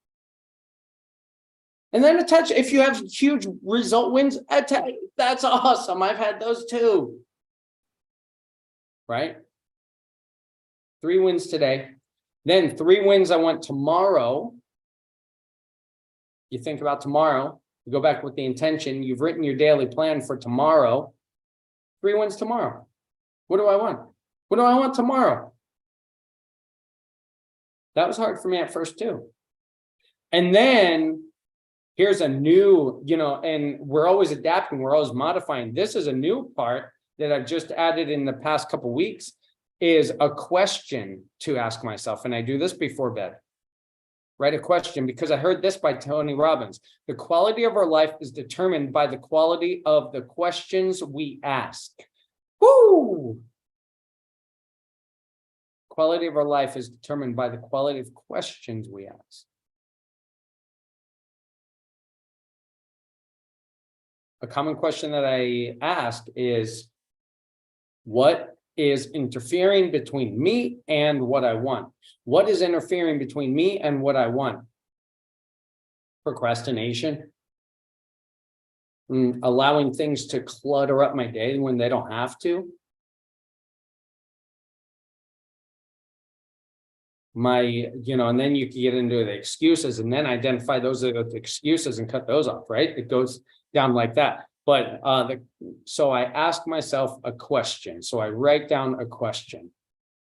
And then attach, if you have huge result wins, attach, that's awesome. I've had those too. Right? 3 wins today. Then 3 wins I want tomorrow. You think about tomorrow, you go back with the intention, you've written your daily plan for tomorrow. 3 wins tomorrow. What do I want? What do I want tomorrow? That was hard for me at first too. And then here's a new, and we're always adapting, we're always modifying. This is a new part that I've just added in the past couple of weeks, is a question to ask myself. And I do this before bed. Write a question, because I heard this by Tony Robbins. The quality of our life is determined by the quality of the questions we ask. Woo! Quality of our life is determined by the quality of questions we ask. A common question that I ask is, what is interfering between me and what I want? What is interfering between me and what I want? Procrastination. Allowing things to clutter up my day when they don't have to. And then you can get into the excuses and then identify those are the excuses and cut those off, right? It goes down like that. But so I ask myself a question. So I write down a question.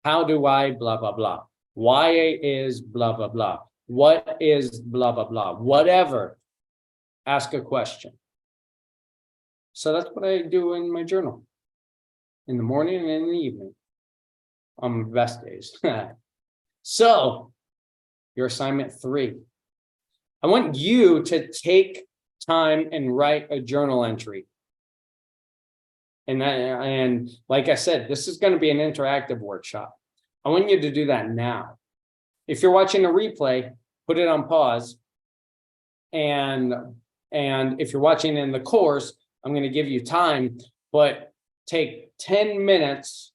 How do I blah, blah, blah? Why is blah, blah, blah? What is blah, blah, blah? Whatever. Ask a question. So that's what I do in my journal. In the morning and in the evening. On best days. So, your assignment 3. I want you to take time and write a journal entry. And like I said, this is going to be an interactive workshop. I want you to do that now. If you're watching a replay, put it on pause. And if you're watching in the course, I'm going to give you time, but take 10 minutes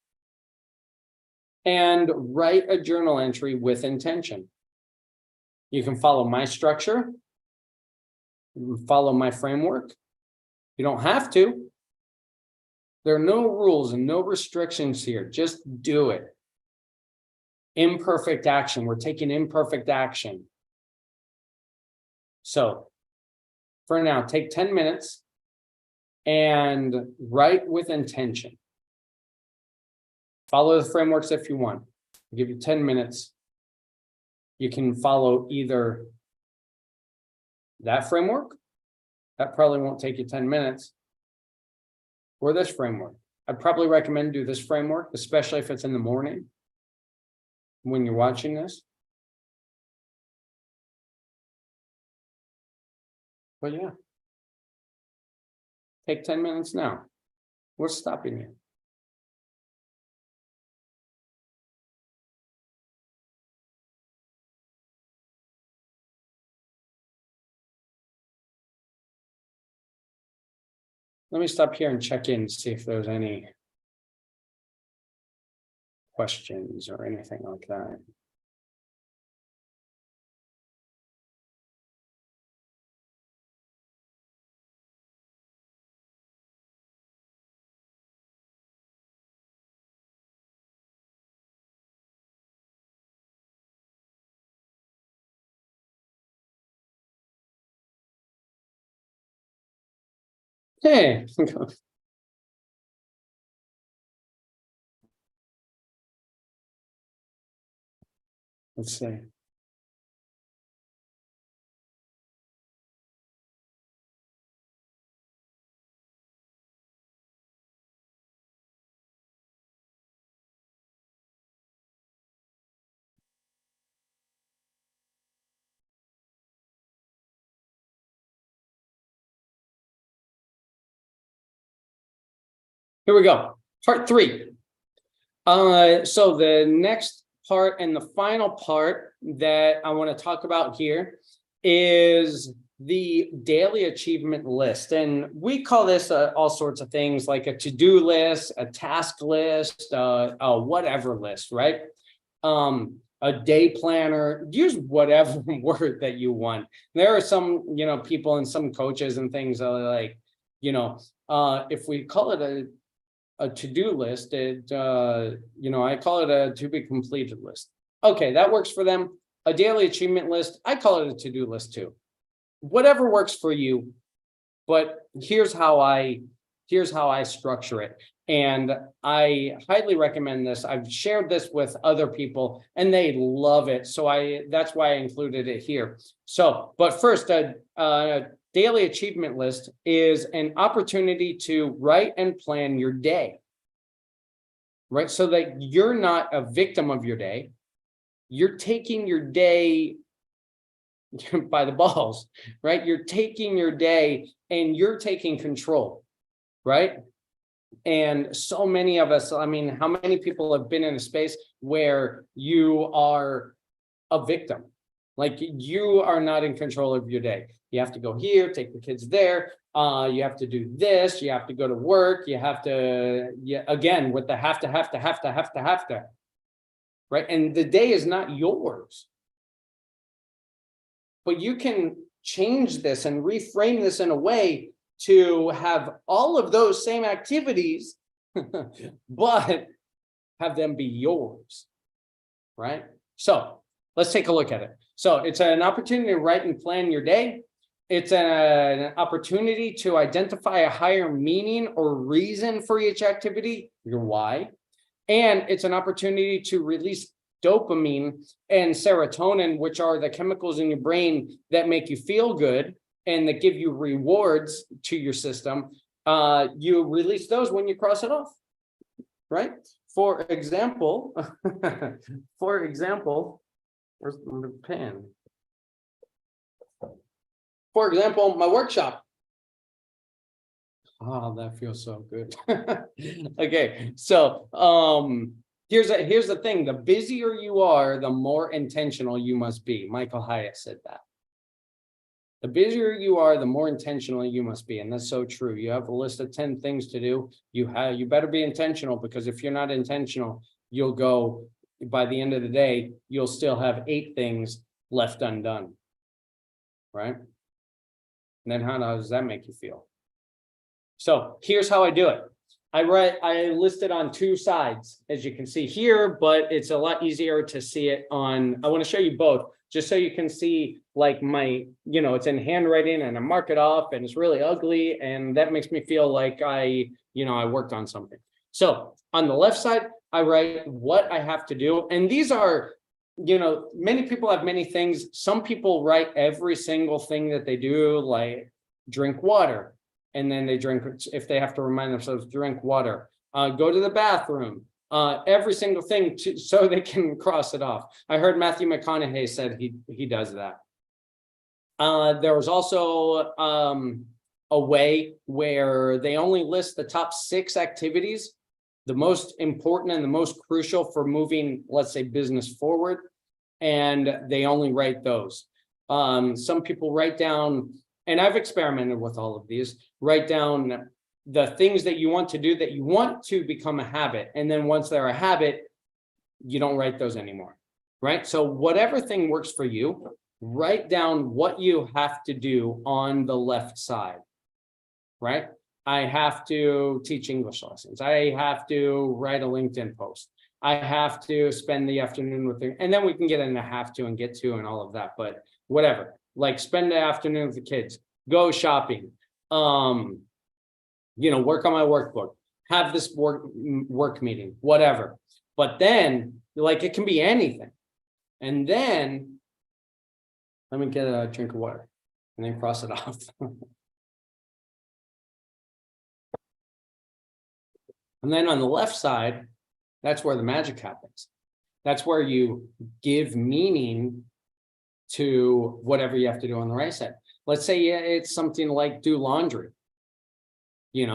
and write a journal entry with intention. You can follow my structure. You can follow my framework. You don't have to. There are no rules and no restrictions here. Just do it. Imperfect action. We're taking imperfect action. So for now, take 10 minutes and write with intention. Follow the frameworks if you want. I'll give you 10 minutes. You can follow either that framework. That probably won't take you 10 minutes. Or this framework. I'd probably recommend do this framework, especially if it's in the morning when you're watching this. But yeah. Take 10 minutes now. What's stopping you? Let me stop here and check in, see if there's any questions or anything like that. Hey. Let's see. Here we go. Part 3. So the next part and the final part that I want to talk about here is the daily achievement list. And we call this all sorts of things like a to-do list, a task list, a whatever list, right? A day planner, use whatever word that you want. There are some, people and some coaches and things that are like, if we call it a to-do list, I call it a to be completed list. Okay, that works for them. A daily achievement list, I call it a to-do list too. Whatever works for you, but here's how I structure it. And I highly recommend this. I've shared this with other people and they love it. So that's why I included it here. So, but first, daily achievement list is an opportunity to write and plan your day, right? So that you're not a victim of your day. You're taking your day by the balls, right? You're taking your day and you're taking control, right? And so many of us, I mean, how many people have been in a space where you are a victim? Like you are not in control of your day. You have to go here, take the kids there. You have to do this. You have to go to work. You have to, again, with the have to, right? And the day is not yours. But you can change this and reframe this in a way to have all of those same activities, but have them be yours, right? So let's take a look at it. So it's an opportunity to write and plan your day. It's an opportunity to identify a higher meaning or reason for each activity, your why. And it's an opportunity to release dopamine and serotonin, which are the chemicals in your brain that make you feel good and that give you rewards to your system. You release those when you cross it off, right? For example, where's the pen? For example, my workshop. Oh, that feels so good. Okay, so here's the thing: the busier you are, the more intentional you must be. Michael Hyatt said that. The busier you are, the more intentional you must be, and that's so true. You have a list of 10 things to do. You better be intentional, because if you're not intentional, you'll go, by the end of the day, you'll still have 8 things left undone. Right? And then how does that make you feel? So here's how I do it. I list it on 2 sides, as you can see here, but it's a lot easier to see it on, I want to show you both, just so you can see like my, it's in handwriting and I mark it off and it's really ugly. And that makes me feel like I worked on something. So on the left side, I write what I have to do. And these are, many people have many things. Some people write every single thing that they do, like drink water. And then they drink, if they have to remind themselves, drink water, go to the bathroom, every single thing so they can cross it off. I heard Matthew McConaughey said he does that. There was also a way where they only list the top 6 activities, the most important and the most crucial for moving, let's say, business forward. And they only write those. Some people write down, and I've experimented with all of these, write down the things that you want to do that you want to become a habit. And then once they're a habit, you don't write those anymore, right? So whatever thing works for you, write down what you have to do on the left side, right? I have to teach English lessons. I have to write a LinkedIn post. I have to spend the afternoon with them. And then we can get into have to and get to and all of that, but whatever, like spend the afternoon with the kids, go shopping, work on my workbook, have this work meeting, whatever. But then, like, it can be anything. And then, let me get a drink of water and then cross it off. And then on the left side, that's where the magic happens. That's where you give meaning to whatever you have to do on the right side. Let's say it's something like do laundry, and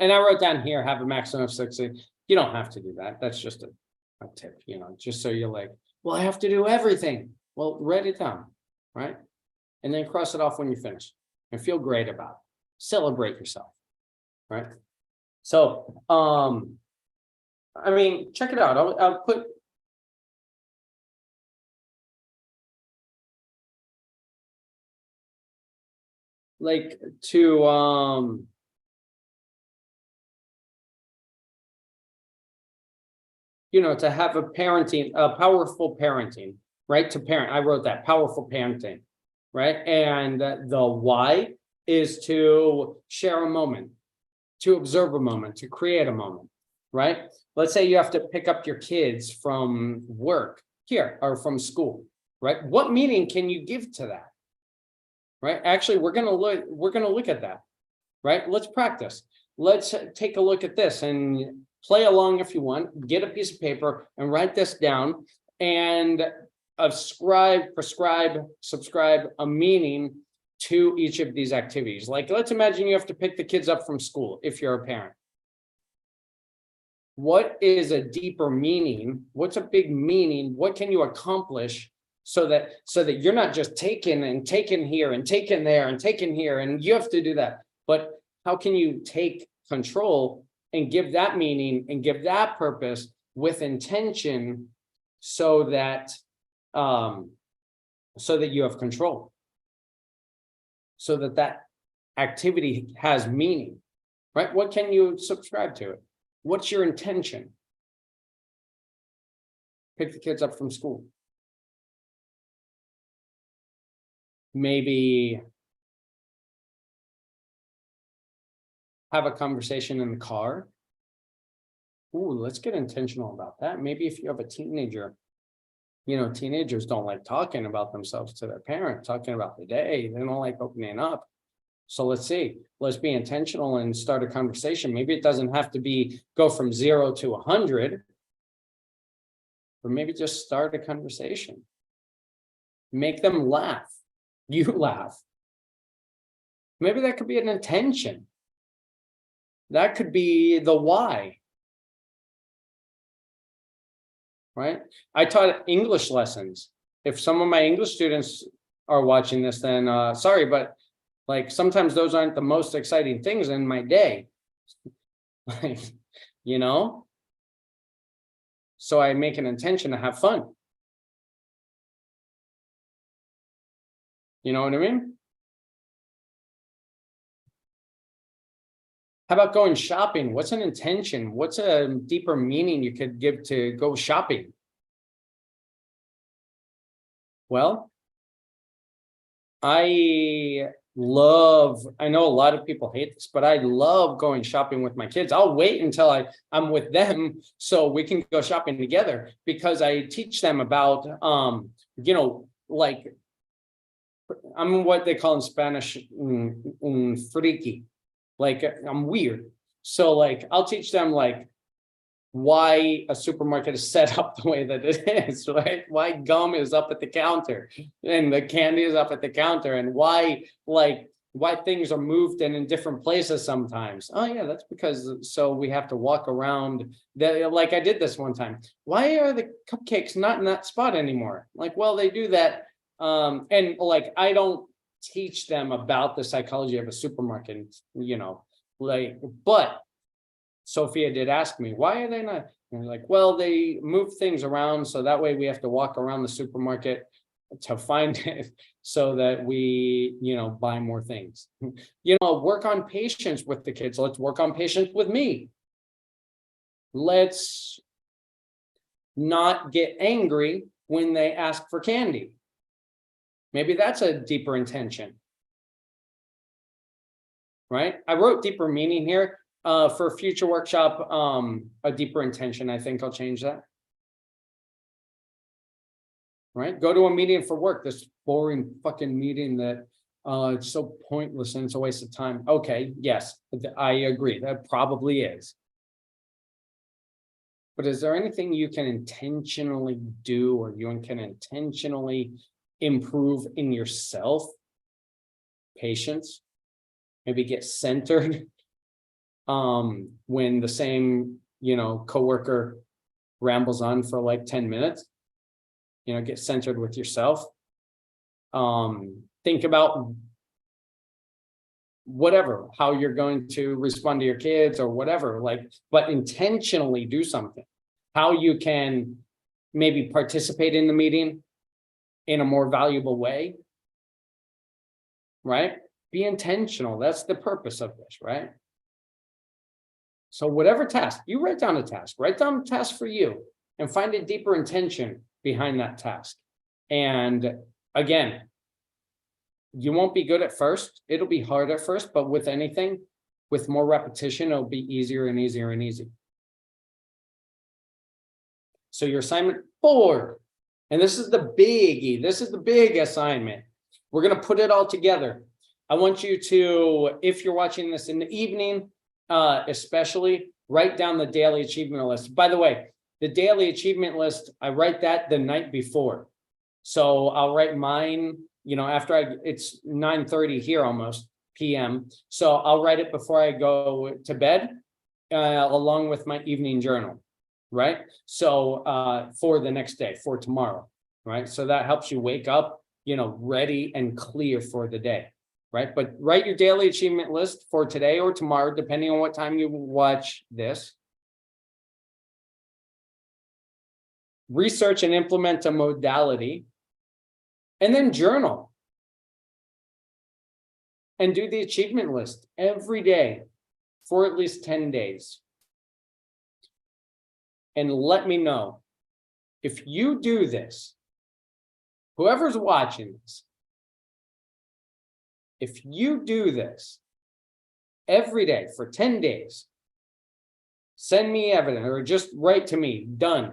I wrote down here, have a maximum of 6. You don't have to do that. That's just a tip, just so you're like, well, I have to do everything. Well, write it down, right? And then cross it off when you finish and feel great about it. Celebrate yourself, right? So, check it out. I'll put like to to have a powerful parenting, right? To parent, I wrote that, powerful parenting, right? And the why is to share a moment, to observe a moment, to create a moment, right? Let's say you have to pick up your kids from work here or from school, right? What meaning can you give to that? Right? Actually, we're gonna look at that, right? Let's practice. Let's take a look at this and play along if you want. Get a piece of paper and write this down and subscribe a meaning to each of these activities. Like, let's imagine you have to pick the kids up from school if you're a parent. What is a deeper meaning? What's a big meaning? What can you accomplish so that you're not just taking here and taking there and taking here, and you have to do that. But how can you take control and give that meaning and give that purpose with intention so that you have control, so that activity has meaning, right? What can you subscribe to it? What's your intention? Pick the kids up from school. maybe have a conversation in the car. Ooh, let's get intentional about that. Maybe if you have a teenager, teenagers don't like talking about themselves to their parent, talking about the day. They don't like opening up. So let's be intentional and start a conversation. Maybe it doesn't have to go from 0 to 100, but maybe just start a conversation. Make them laugh. You laugh. Maybe that could be an intention. That could be the why. Right? I taught English lessons. If some of my English students are watching this, then sorry, but like sometimes those aren't the most exciting things in my day. Like, so I make an intention to have fun. You know what I mean? How about going shopping? What's an intention? What's a deeper meaning you could give to go shopping? Well, I know a lot of people hate this, but I love going shopping with my kids. I'll wait until I'm with them so we can go shopping together, because I teach them about, like, I'm what they call in Spanish, freaky. Like, I'm weird. So like, I'll teach them like why a supermarket is set up the way that it is, right? Why gum is up at the counter and the candy is up at the counter, and why things are moved and in different places sometimes. Oh yeah, that's because so we have to walk around. Like I did this one time. Why are the cupcakes not in that spot anymore? Like, well, they do that. And like, I don't teach them about the psychology of a supermarket, but Sophia did ask me, why are they not? And like, well, they move things around so that way we have to walk around the supermarket to find it so that we, buy more things. Work on patience with the kids. Let's work on patience with me. Let's not get angry when they ask for candy. Maybe that's a deeper intention, right? I wrote deeper meaning here for a future workshop, a deeper intention. I think I'll change that. Right? Go to a meeting for work, this boring fucking meeting that it's so pointless and it's a waste of time. Okay, yes, I agree. That probably is. But is there anything you can intentionally do, or you can intentionally improve in yourself? Patience, maybe get centered when the same coworker rambles on for like 10 minutes. Get centered with yourself. Think about whatever, how you're going to respond to your kids or whatever, but intentionally do something. How you can maybe participate in the meeting in a more valuable way, right? Be intentional. That's the purpose of this, right? So whatever task, you write down a task for you and find a deeper intention behind that task. And again, you won't be good at first. It'll be hard at first, but with anything, with more repetition, it'll be easier and easier and easier. So your assignment 4, and this is the biggie. This is the big assignment. We're going to put it all together. I want you to, if you're watching this in the evening, especially, write down the daily achievement list. By the way, the daily achievement list, I write that the night before. So I'll write mine, after it's 9:30 here almost PM. So I'll write it before I go to bed, along with my evening journal, right? So for the next day, for tomorrow, right? So that helps you wake up, ready and clear for the day, right? But write your daily achievement list for today or tomorrow, depending on what time you watch this. Research and implement a modality, and then journal. And do the achievement list every day for at least 10 days. And let me know if you do this, whoever's watching this, If you do this every day for 10 days, send me evidence or just write to me, done.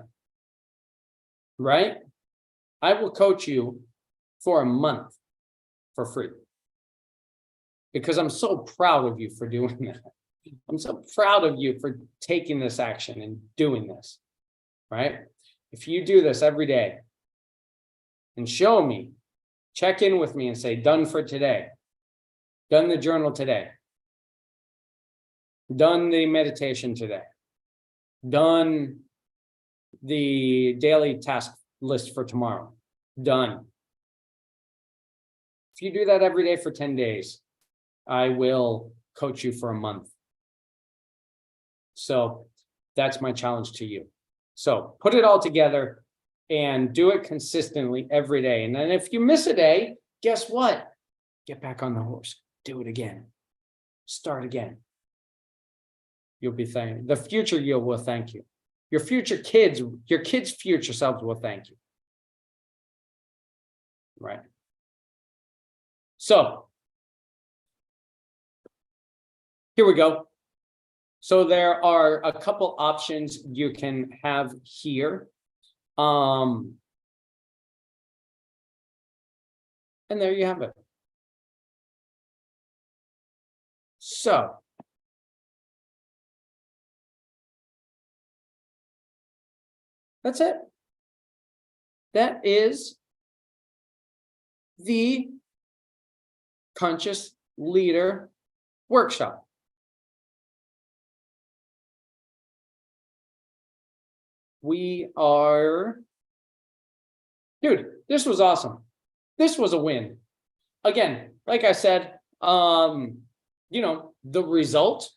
Right? I will coach you for a month for free. Because I'm so proud of you for doing that. I'm so proud of you for taking this action and doing this. Right? If you do this every day and show me, check in with me and say, done for today. Done the journal today. Done the meditation today. Done the daily task list for tomorrow. Done. If you do that every day for 10 days, I will coach you for a month. So that's my challenge to you. So put it all together and do it consistently every day. And then if you miss a day, guess what? Get back on the horse. Do it again. Start again. You'll be thanked. The future you will thank you. Your future kids, your kids' future selves will thank you. Right. So here we go. So there are a couple options you can have here. And there you have it. So that's it. That is the Conscious Leader Workshop. We are, dude, this was awesome. This was a win. Again, like I said, you know, the result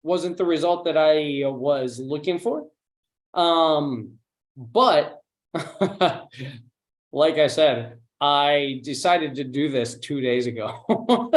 wasn't the result that I was looking for. But like I said, I decided to do this 2 days ago.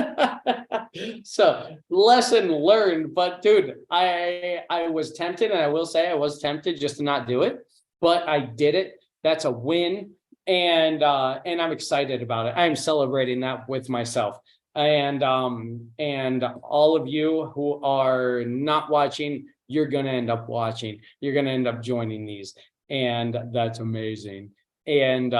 So lesson learned, but dude, I was tempted, and I will say I was tempted just to not do it, but I did it. That's a win. And I'm excited about it. I'm celebrating that with myself. And all of you who are not watching, you're going to end up watching. You're going to end up joining these. And that's amazing. And